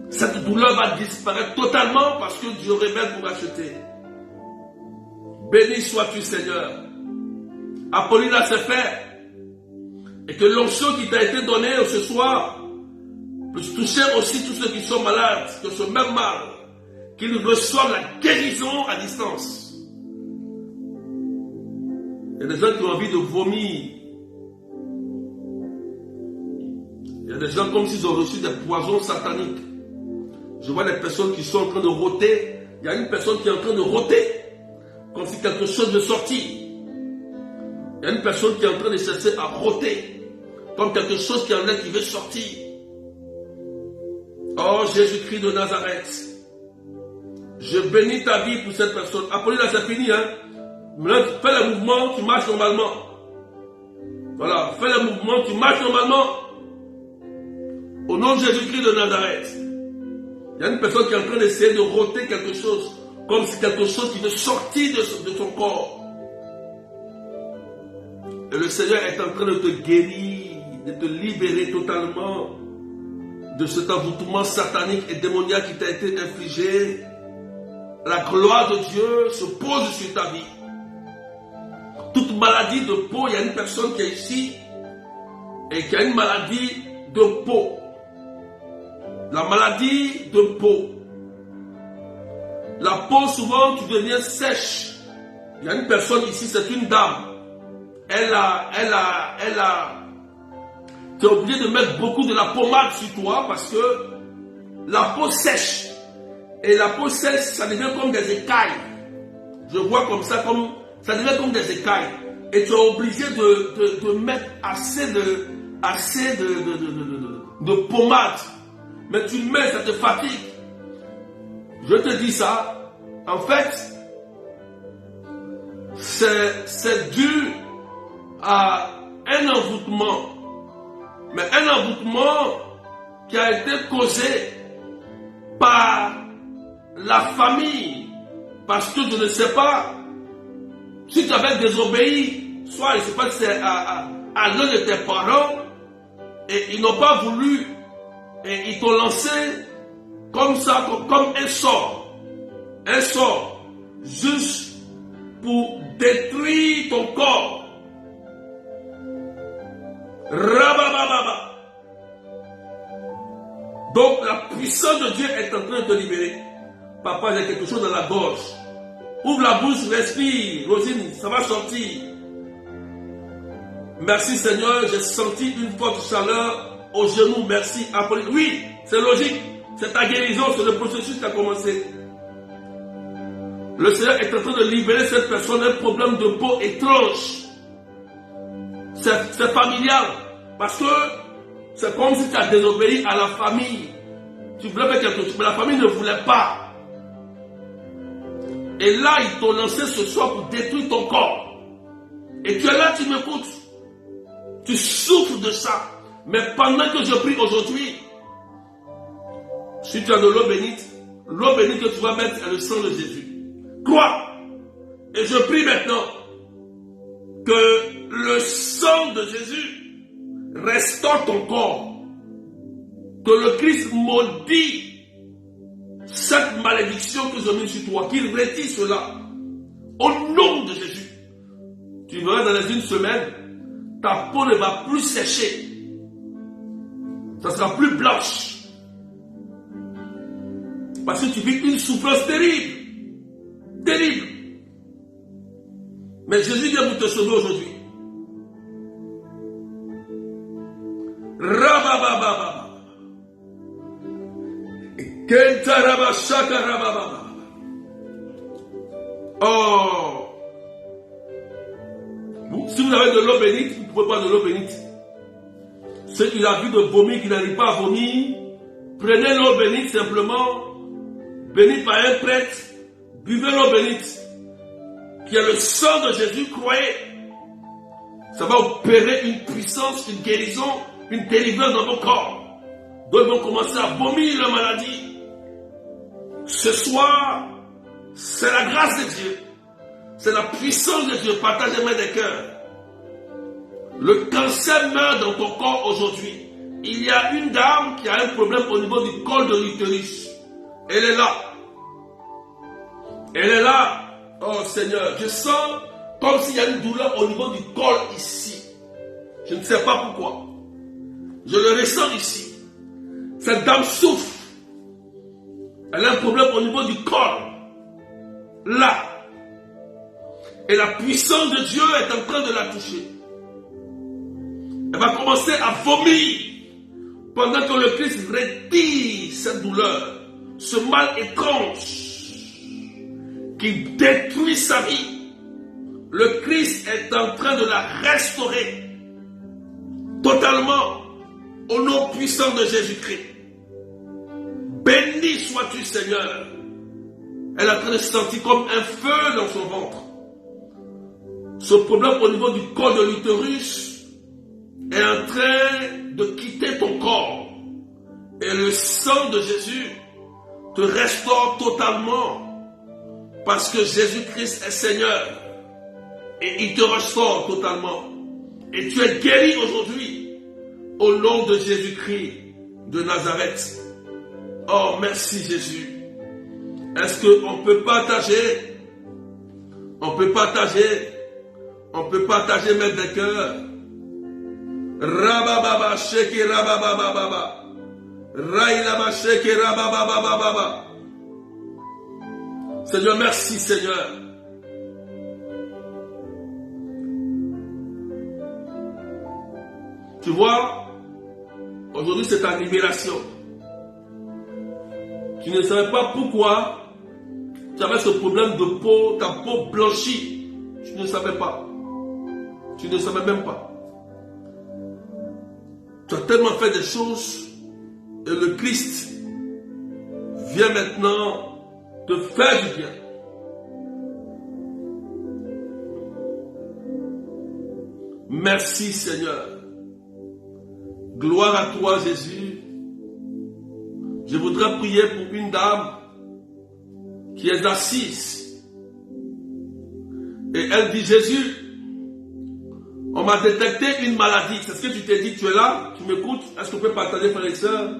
Speaker 1: cette douleur va disparaître totalement parce que Dieu révèle pour acheter. Béni sois-tu Seigneur. Apollina c'est fait. Et que l'onction qui t'a été donnée ce soir puisse toucher aussi tous ceux qui sont malades, que ce même mal, qu'ils reçoivent la guérison à distance. Il y a des gens qui ont envie de vomir. Il y a des gens comme s'ils ont reçu des poisons sataniques. Je vois des personnes qui sont en train de rôter. Il y a une personne qui est en train de rôter, comme si quelque chose veut sortir. Il y a une personne qui est en train de chercher à rôter, comme quelque chose qui en est qui veut sortir. Oh Jésus-Christ de Nazareth, je bénis ta vie pour cette personne. Apollina, c'est fini, hein? Maintenant, fais le mouvement, tu marches normalement. Voilà, fais le mouvement, tu marches normalement. Au nom de Jésus-Christ de Nazareth. Il y a une personne qui est en train d'essayer de rôter quelque chose, comme si quelque chose qui veut sortir de son corps. Et le Seigneur est en train de te guérir. de te libérer totalement de cet envoûtement satanique et démoniaque qui t'a été infligé. La gloire de Dieu se pose sur ta vie. Toute maladie de peau, il y a une personne qui est ici et qui a une maladie de peau. La maladie de peau. La peau, souvent, tu deviens sèche. Il y a une personne ici, c'est une dame. Tu es obligé de mettre beaucoup de la pommade sur toi parce que la peau sèche. Et la peau sèche, ça devient comme des écailles. Je vois comme ça, ça devient comme des écailles. Et tu es obligé de mettre assez de pommade. Mais tu mets, ça te fatigue. Je te dis ça, en fait, c'est dû à un envoûtement. Mais un envoûtement qui a été causé par la famille. Parce que je ne sais pas si tu avais désobéi, soit je ne sais pas si c'est à l'un de tes parents, et ils n'ont pas voulu, et ils t'ont lancé comme ça, comme un sort, juste pour détruire ton corps. Rabababa. Donc la puissance de Dieu est en train de te libérer. Papa, j'ai quelque chose dans la gorge. Ouvre la bouche, respire. Rosine, ça va sortir. Merci Seigneur, j'ai senti une forte chaleur au genou. Merci. Apolline. Oui, c'est logique. C'est ta guérison, c'est le processus qui a commencé. Le Seigneur est en train de libérer cette personne d'un problème de peau étrange. C'est familial. Parce que c'est comme si tu as désobéi à la famille. Tu voulais faire quelque chose, mais la famille ne voulait pas. Et là, ils t'ont lancé ce soir pour détruire ton corps. Et tu es là, tu m'écoutes. Tu souffres de ça. Mais pendant que je prie aujourd'hui, si tu as de l'eau bénite que tu vas mettre est le sang de Jésus. Crois. Et je prie maintenant que le sang de Jésus restaure ton corps. Que le Christ maudit cette malédiction que je mets sur toi, qu'il retire cela. Au nom de Jésus. Tu verras dans une semaine, ta peau ne va plus sécher. Ça sera plus blanche. Parce que tu vis une souffrance terrible. Terrible. Mais Jésus vient pour te sauver aujourd'hui. Rabababa. Oh. Si vous avez de l'eau bénite, vous pouvez boire de l'eau bénite. Ceux qui ont vu de vomir, qui n'arrivent pas à vomir, prenez l'eau bénite simplement, bénite par un prêtre, buvez l'eau bénite, qui est le sang de Jésus, croyez. Ça va opérer une puissance, une guérison, une délivrance dans vos corps. Donc ils vont commencer à vomir la maladie. Ce soir, c'est la grâce de Dieu. C'est la puissance de Dieu. Partagez-moi des cœurs. Le cancer meurt dans ton corps aujourd'hui. Il y a une dame qui a un problème au niveau du col de l'utérus. Elle est là. Elle est là. Oh Seigneur, je sens comme s'il y a une douleur au niveau du col ici. Je ne sais pas pourquoi. Je le ressens ici. Cette dame souffre. Elle a un problème au niveau du col. Là. Et la puissance de Dieu est en train de la toucher. Elle va commencer à vomir pendant que le Christ retire cette douleur, ce mal étrange qui détruit sa vie. Le Christ est en train de la restaurer totalement au nom puissant de Jésus-Christ. Béni sois-tu, Seigneur. Elle est en train de se sentir comme un feu dans son ventre. Ce problème au niveau du col de l'utérus est en train de quitter ton corps. Et le sang de Jésus te restaure totalement. Parce que Jésus-Christ est Seigneur. Et il te restaure totalement. Et tu es guéri aujourd'hui. Au nom de Jésus-Christ de Nazareth. Oh, merci Jésus. Est-ce qu'on peut partager? On peut partager. On peut partager, mettre des cœurs. Rabababa, sheke rabababa. Raïlaba, sheke rabababa. Seigneur, merci Seigneur. Tu vois, aujourd'hui c'est ta libération. Tu ne savais pas pourquoi tu avais ce problème de peau, ta peau blanchie. Tu ne savais pas. Tu ne savais même pas. Tu as tellement fait des choses et le Christ vient maintenant te faire du bien. Merci Seigneur. Gloire à toi Jésus. Je voudrais prier pour une dame qui est assise. Et elle dit, Jésus, on m'a détecté une maladie. C'est ce que tu t'es dit, tu es là, tu m'écoutes. Est-ce qu'on peut partager, frères et sœurs?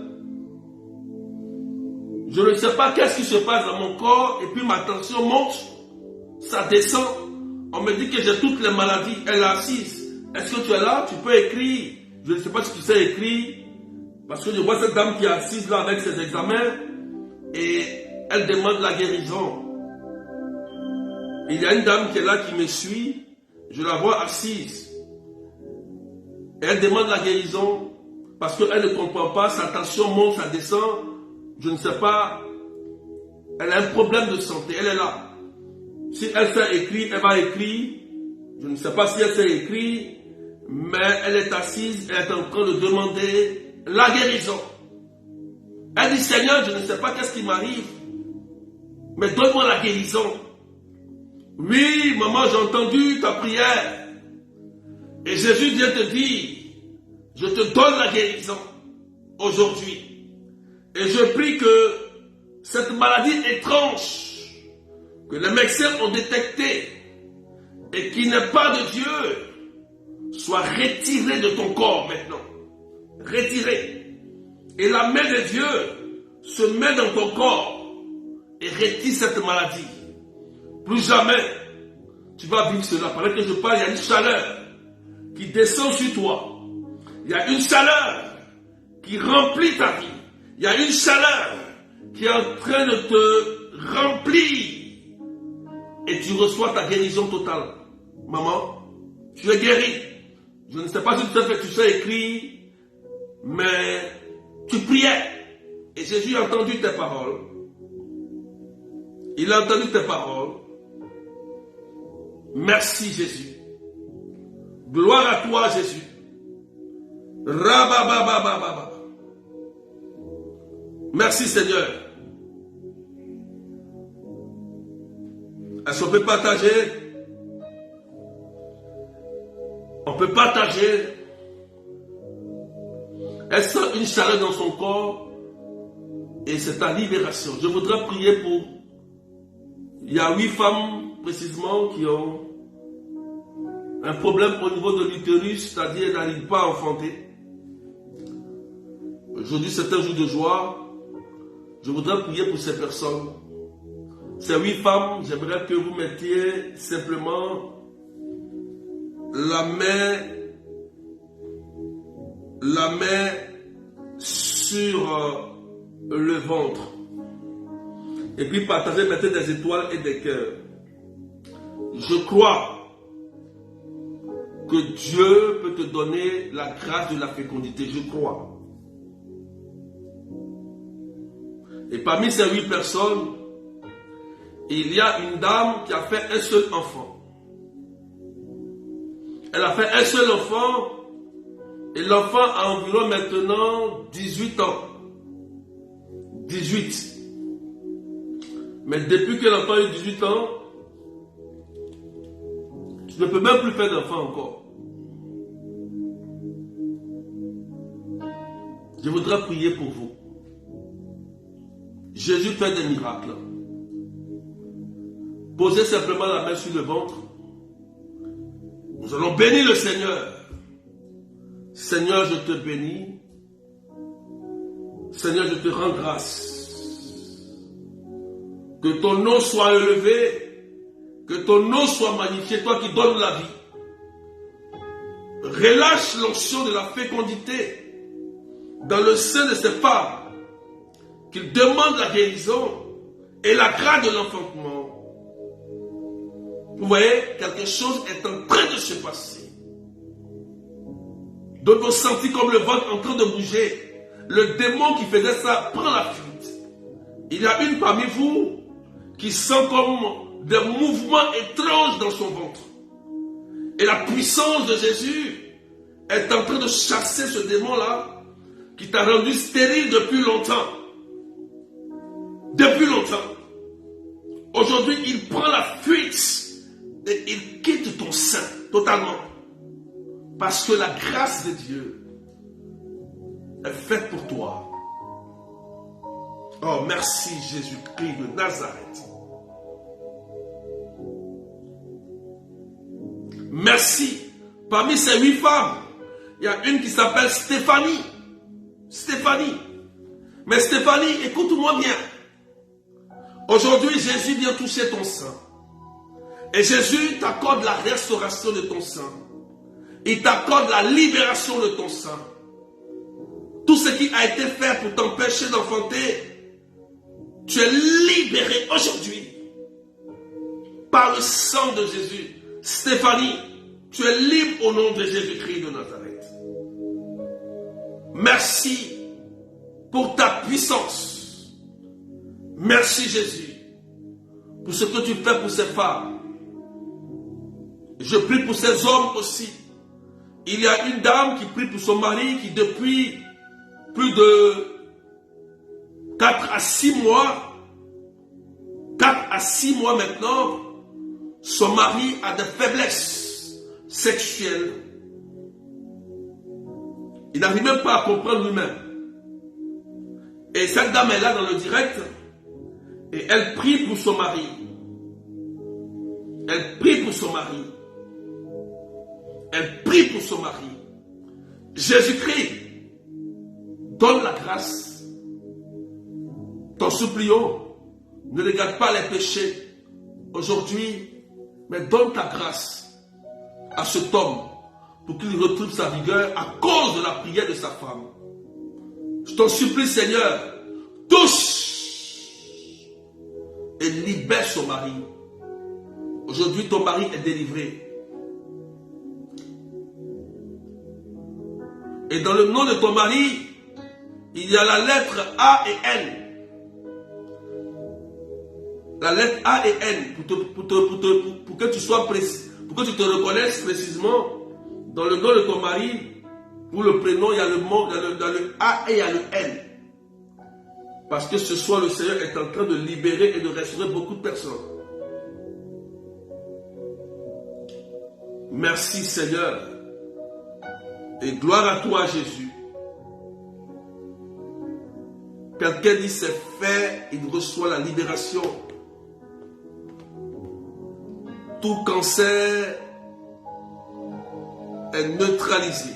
Speaker 1: Je ne sais pas qu'est-ce qui se passe dans mon corps et puis ma tension monte, ça descend. On me dit que j'ai toutes les maladies. Elle est assise. Est-ce que tu es là? Tu peux écrire. Je ne sais pas si tu sais écrire. Parce que je vois cette dame qui est assise là avec ses examens et elle demande la guérison. Il y a une dame qui est là qui me suit. Je la vois assise. Et elle demande la guérison parce qu'elle ne comprend pas. Sa tension monte, ça descend. Je ne sais pas. Elle a un problème de santé. Elle est là. Si elle sait écrire, elle va écrire. Je ne sais pas si elle sait écrire. Mais elle est assise et elle est en train de demander la guérison. Elle dit, Seigneur, je ne sais pas qu'est-ce qui m'arrive. Mais donne-moi la guérison. Oui, maman, j'ai entendu ta prière. Et Jésus vient te dire, je te donne la guérison aujourd'hui. Et je prie que cette maladie étrange que les médecins ont détectée et qui n'est pas de Dieu soit retirée de ton corps maintenant. Retirée. Et la main de Dieu se met dans ton corps et retire cette maladie. Plus jamais tu vas vivre cela. Pendant que je parle, il y a une chaleur qui descend sur toi. Il y a une chaleur qui remplit ta vie. Il y a une chaleur qui est en train de te remplir. Et tu reçois ta guérison totale. Maman, tu es guérie. Je ne sais pas si tu sais écrire, mais tu priais. Et Jésus a entendu tes paroles. Il a entendu tes paroles. Merci Jésus. Gloire à toi Jésus. Rabababababa. Merci Seigneur. Est-ce qu'on peut partager? On peut partager. Elle sent une chaleur dans son corps et c'est ta libération. Je voudrais prier pour... Il y a 8 femmes précisément qui ont un problème au niveau de l'utérus, c'est-à-dire elles n'arrivent pas à enfanter. Aujourd'hui c'est un jour de joie. Je voudrais prier pour ces personnes. Ces 8 femmes, j'aimerais que vous mettiez simplement la main sur le ventre. Et puis partagez, mettez des étoiles et des cœurs. Je crois que Dieu peut te donner la grâce de la fécondité. Je crois. Et parmi ces 8 personnes, il y a une dame qui a fait un seul enfant. Elle a fait un seul enfant et l'enfant a environ maintenant 18 ans. 18. Mais depuis que l'enfant a 18 ans, tu ne peux même plus faire d'enfant encore. Je voudrais prier pour vous. Jésus fait des miracles. Posez simplement la main sur le ventre. Nous allons bénir le Seigneur. Seigneur, je te bénis. Seigneur, je te rends grâce. Que ton nom soit élevé, que ton nom soit magnifié, toi qui donnes la vie. Relâche l'onction de la fécondité dans le sein de ces femmes, qu'ils demandent la guérison et la grâce de l'enfantement. Vous voyez, quelque chose est en train de se passer. D'autres ont senti comme le ventre en train de bouger. Le démon qui faisait ça prend la fuite. Il y a une parmi vous qui sent comme des mouvements étranges dans son ventre. Et la puissance de Jésus est en train de chasser ce démon-là qui t'a rendu stérile depuis longtemps. Depuis longtemps. Aujourd'hui, il prend la fuite et il quitte ton sein totalement. Parce que la grâce de Dieu est faite pour toi. Oh, merci Jésus-Christ de Nazareth. Merci. Parmi ces 8 femmes, il y a une qui s'appelle Stéphanie. Stéphanie. Mais Stéphanie, écoute-moi bien. Aujourd'hui, Jésus vient toucher ton sein. Et Jésus t'accorde la restauration de ton sein. Il t'accorde la libération de ton sein. Tout ce qui a été fait pour t'empêcher d'enfanter, tu es libéré aujourd'hui par le sang de Jésus. Stéphanie, tu es libre au nom de Jésus-Christ de Nazareth. Merci pour ta puissance. Merci Jésus pour ce que tu fais pour ces femmes. Je prie pour ces hommes aussi. Il y a une dame qui prie pour son mari qui depuis plus de 4 à 6 mois, 4 à 6 mois maintenant, son mari a des faiblesses sexuelles. Il n'arrive même pas à comprendre lui-même. Et cette dame est là dans le direct et elle prie pour son mari. Elle prie pour son mari. Elle prie pour son mari. Jésus-Christ, donne la grâce. T'en supplions, ne regarde pas les péchés aujourd'hui, mais donne ta grâce à cet homme pour qu'il retrouve sa vigueur à cause de la prière de sa femme. Je t'en supplie, Seigneur, touche et libère son mari. Aujourd'hui, ton mari est délivré. Et dans le nom de ton mari, il y a la lettre A et N. La lettre A et N, pour que tu sois précis, pour que tu te reconnaisses précisément, dans le nom de ton mari, pour le prénom, il y a le mot, il y a le A et il y a le N. Parce que ce soir, le Seigneur est en train de libérer et de restaurer beaucoup de personnes. Merci Seigneur. Et gloire à toi Jésus. Quelqu'un dit c'est fait, il reçoit la libération. Tout cancer est neutralisé.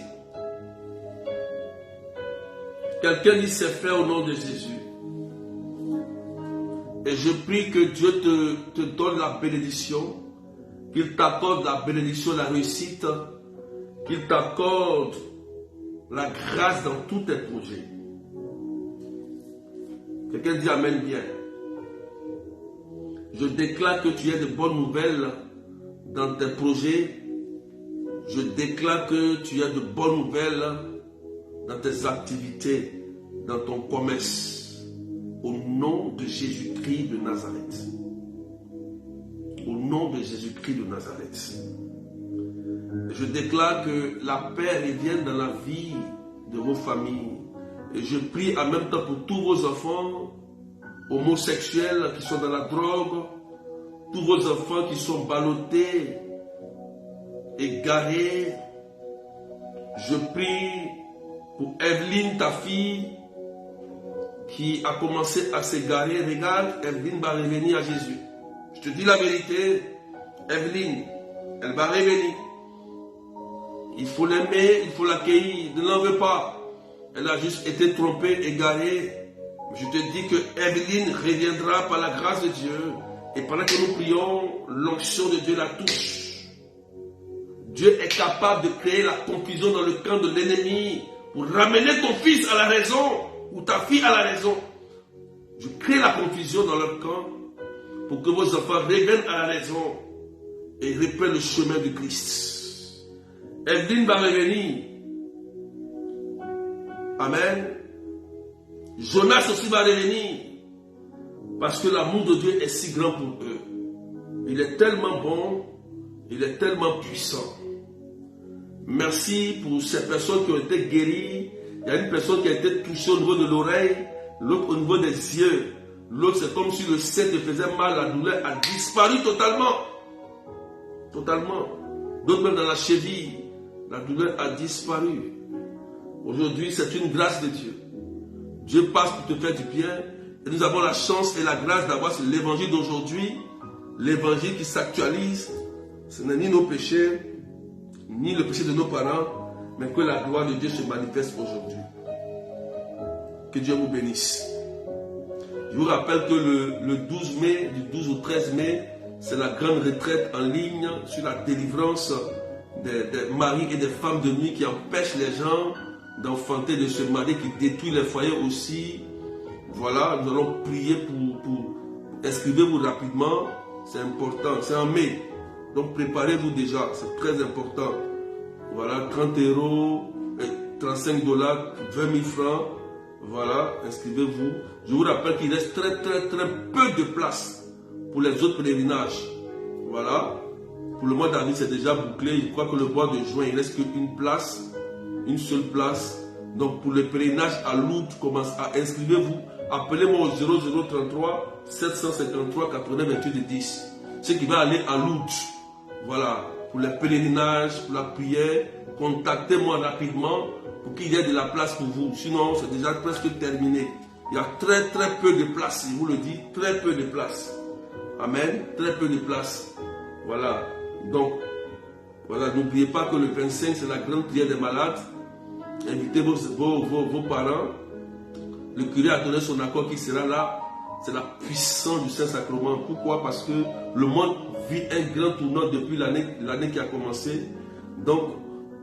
Speaker 1: Quelqu'un dit c'est fait au nom de Jésus. Et je prie que Dieu te donne la bénédiction, qu'il t'accorde la bénédiction, la réussite, qu'il t'accorde la grâce dans tous tes projets. Quelqu'un dit Amen bien. Je déclare que tu aies de bonnes nouvelles dans tes projets. Je déclare que tu as de bonnes nouvelles dans tes activités, dans ton commerce. Au nom de Jésus-Christ de Nazareth. Au nom de Jésus-Christ de Nazareth. Je déclare que la paix revienne dans la vie de vos familles. Et je prie en même temps pour tous vos enfants homosexuels qui sont dans la drogue, tous vos enfants qui sont ballottés, égarés. Je prie pour Evelyne, ta fille, qui a commencé à s'égarer. Regarde, Evelyne va revenir à Jésus. Je te dis la vérité, Evelyne, elle va revenir. Il faut l'aimer, il faut l'accueillir. Ne l'en veux pas. Elle a juste été trompée, égarée. Je te dis que Evelyne reviendra par la grâce de Dieu. Et pendant que nous prions, l'onction de Dieu la touche. Dieu est capable de créer la confusion dans le camp de l'ennemi pour ramener ton fils à la raison ou ta fille à la raison. Je crée la confusion dans leur camp pour que vos enfants reviennent à la raison et reprennent le chemin de Christ. Evelyne va revenir. Amen. Jonas aussi va revenir. Parce que l'amour de Dieu est si grand pour eux. Il est tellement bon. Il est tellement puissant. Merci pour ces personnes qui ont été guéries. Il y a une personne qui a été touchée au niveau de l'oreille. L'autre au niveau des yeux. L'autre c'est comme si le sein te faisait mal. La douleur a disparu totalement. Totalement. D'autres même dans la cheville. La douleur a disparu. Aujourd'hui c'est une grâce de Dieu. Dieu passe pour te faire du bien. Et nous avons la chance et la grâce d'avoir l'évangile d'aujourd'hui. L'évangile qui s'actualise. Ce n'est ni nos péchés, ni le péché de nos parents, mais que la gloire de Dieu se manifeste aujourd'hui. Que Dieu vous bénisse. Je vous rappelle que le 12 mai, du 12 au 13 mai, c'est la grande retraite en ligne sur la délivrance des maris et des femmes de nuit qui empêchent les gens d'enfanter, de se marier, qui détruit les foyers aussi. Voilà, nous allons prier pour inscrivez-vous rapidement, c'est important, c'est en mai. Donc préparez-vous déjà, c'est très important. Voilà, 30 €, 35 $, 20 000 francs. Voilà, inscrivez-vous. Je vous rappelle qu'il reste très peu de place pour les autres pèlerinages. Voilà, pour le mois d'avril c'est déjà bouclé. Je crois que le mois de juin il ne reste qu'une place, une seule place. Donc pour le pèlerinage à Lourdes, inscrivez-vous. Appelez-moi au 0033 753 89 28 10. Ceux qui vont aller à Lourdes. Voilà, pour les pèlerinages, pour la prière, contactez-moi rapidement pour qu'il y ait de la place pour vous. Sinon, c'est déjà presque terminé. Il y a très peu de place, je vous le dis, très peu de place. Amen, très peu de place. Voilà, donc, voilà, n'oubliez pas que le 25, c'est la grande prière des malades. Invitez vos parents. Le curé a donné son accord qui sera là. C'est la puissance du Saint-Sacrement. Pourquoi? Parce que le monde vit un grand tournant depuis l'année qui a commencé. Donc,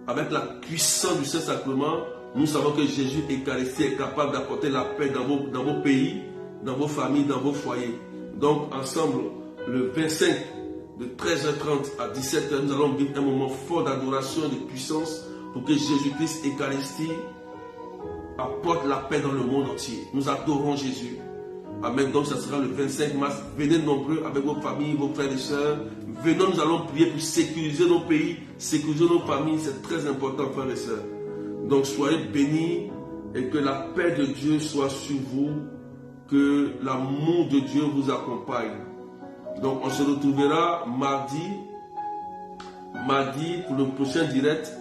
Speaker 1: avec la puissance du Saint-Sacrement, nous savons que Jésus Eucharistie est capable d'apporter la paix dans vos pays, dans vos familles, dans vos foyers. Donc, ensemble, le 25, de 13h30 à 17h, nous allons vivre un moment fort d'adoration et de puissance pour que Jésus-Christ Eucharistie apporte la paix dans le monde entier. Nous adorons Jésus. Amen. Donc, ça sera le 25 mars. Venez nombreux avec vos familles, vos frères et sœurs. Venons, nous allons prier pour sécuriser nos pays, sécuriser nos familles. C'est très important, frères et sœurs. Donc, soyez bénis et que la paix de Dieu soit sur vous. Que l'amour de Dieu vous accompagne. Donc, on se retrouvera mardi pour le prochain direct.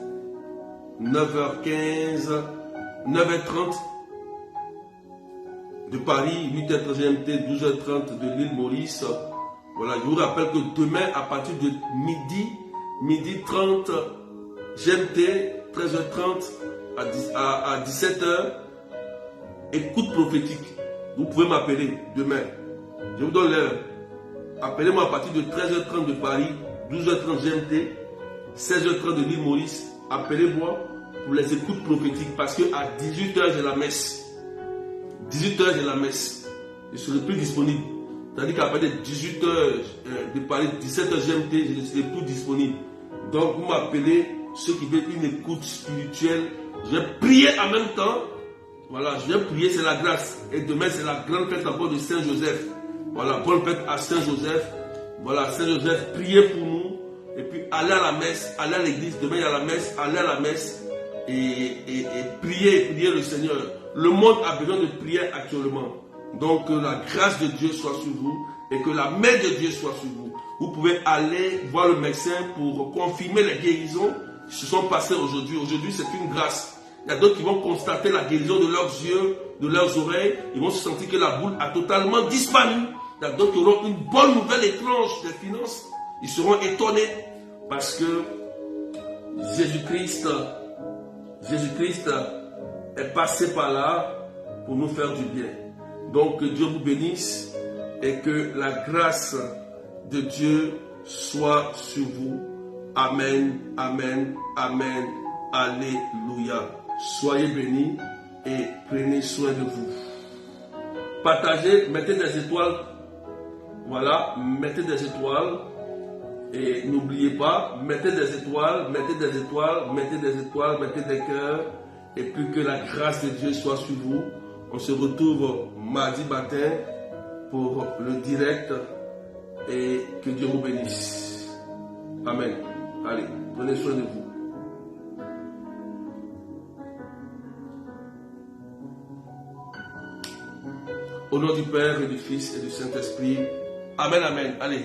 Speaker 1: 9h15, 9h30. De Paris, 8h30 GMT, 12h30 de l'île Maurice. Voilà, je vous rappelle que demain, à partir de midi 30 GMT, 13h30 à 17h, écoute prophétique. Vous pouvez m'appeler demain. Je vous donne l'heure. Appelez-moi à partir de 13h30 de Paris, 12h30 GMT, 16h30 de l'île Maurice. Appelez-moi pour les écoutes prophétiques parce qu'à 18h, j'ai la messe. 18h, j'ai la messe. Je ne serai plus disponible. C'est-à-dire qu'à partir de 18h de Paris, 17h GMT, je ne serai plus disponible. Donc, vous m'appelez, ceux qui veulent une écoute spirituelle. Je vais prier en même temps. Voilà, je vais prier, c'est la grâce. Et demain, c'est la grande fête encore de Saint-Joseph. Voilà, bonne fête à Saint-Joseph. Voilà, Saint-Joseph, priez pour nous. Et puis, allez à la messe, allez à l'église. Demain, il y a la messe, allez à la messe. Et priez le Seigneur. Le monde a besoin de prière actuellement. Donc, que la grâce de Dieu soit sur vous et que la main de Dieu soit sur vous. Vous pouvez aller voir le médecin pour confirmer les guérisons qui se sont passées aujourd'hui. Aujourd'hui, c'est une grâce. Il y a d'autres qui vont constater la guérison de leurs yeux, de leurs oreilles. Ils vont se sentir que la boule a totalement disparu. Il y a d'autres qui auront une bonne nouvelle étrange des finances. Ils seront étonnés parce que Jésus-Christ est passé par là pour nous faire du bien. Donc que Dieu vous bénisse et que la grâce de Dieu soit sur vous. Amen, amen, amen, alléluia. Soyez bénis et prenez soin de vous. Partagez, mettez des étoiles. Voilà, mettez des étoiles. Et n'oubliez pas, mettez des étoiles, mettez des étoiles, mettez des étoiles, mettez des cœurs. Et puis que la grâce de Dieu soit sur vous. On se retrouve mardi matin pour le direct. Et que Dieu vous bénisse. Amen. Allez, prenez soin de vous. Au nom du Père et du Fils et du Saint-Esprit. Amen, amen. Allez.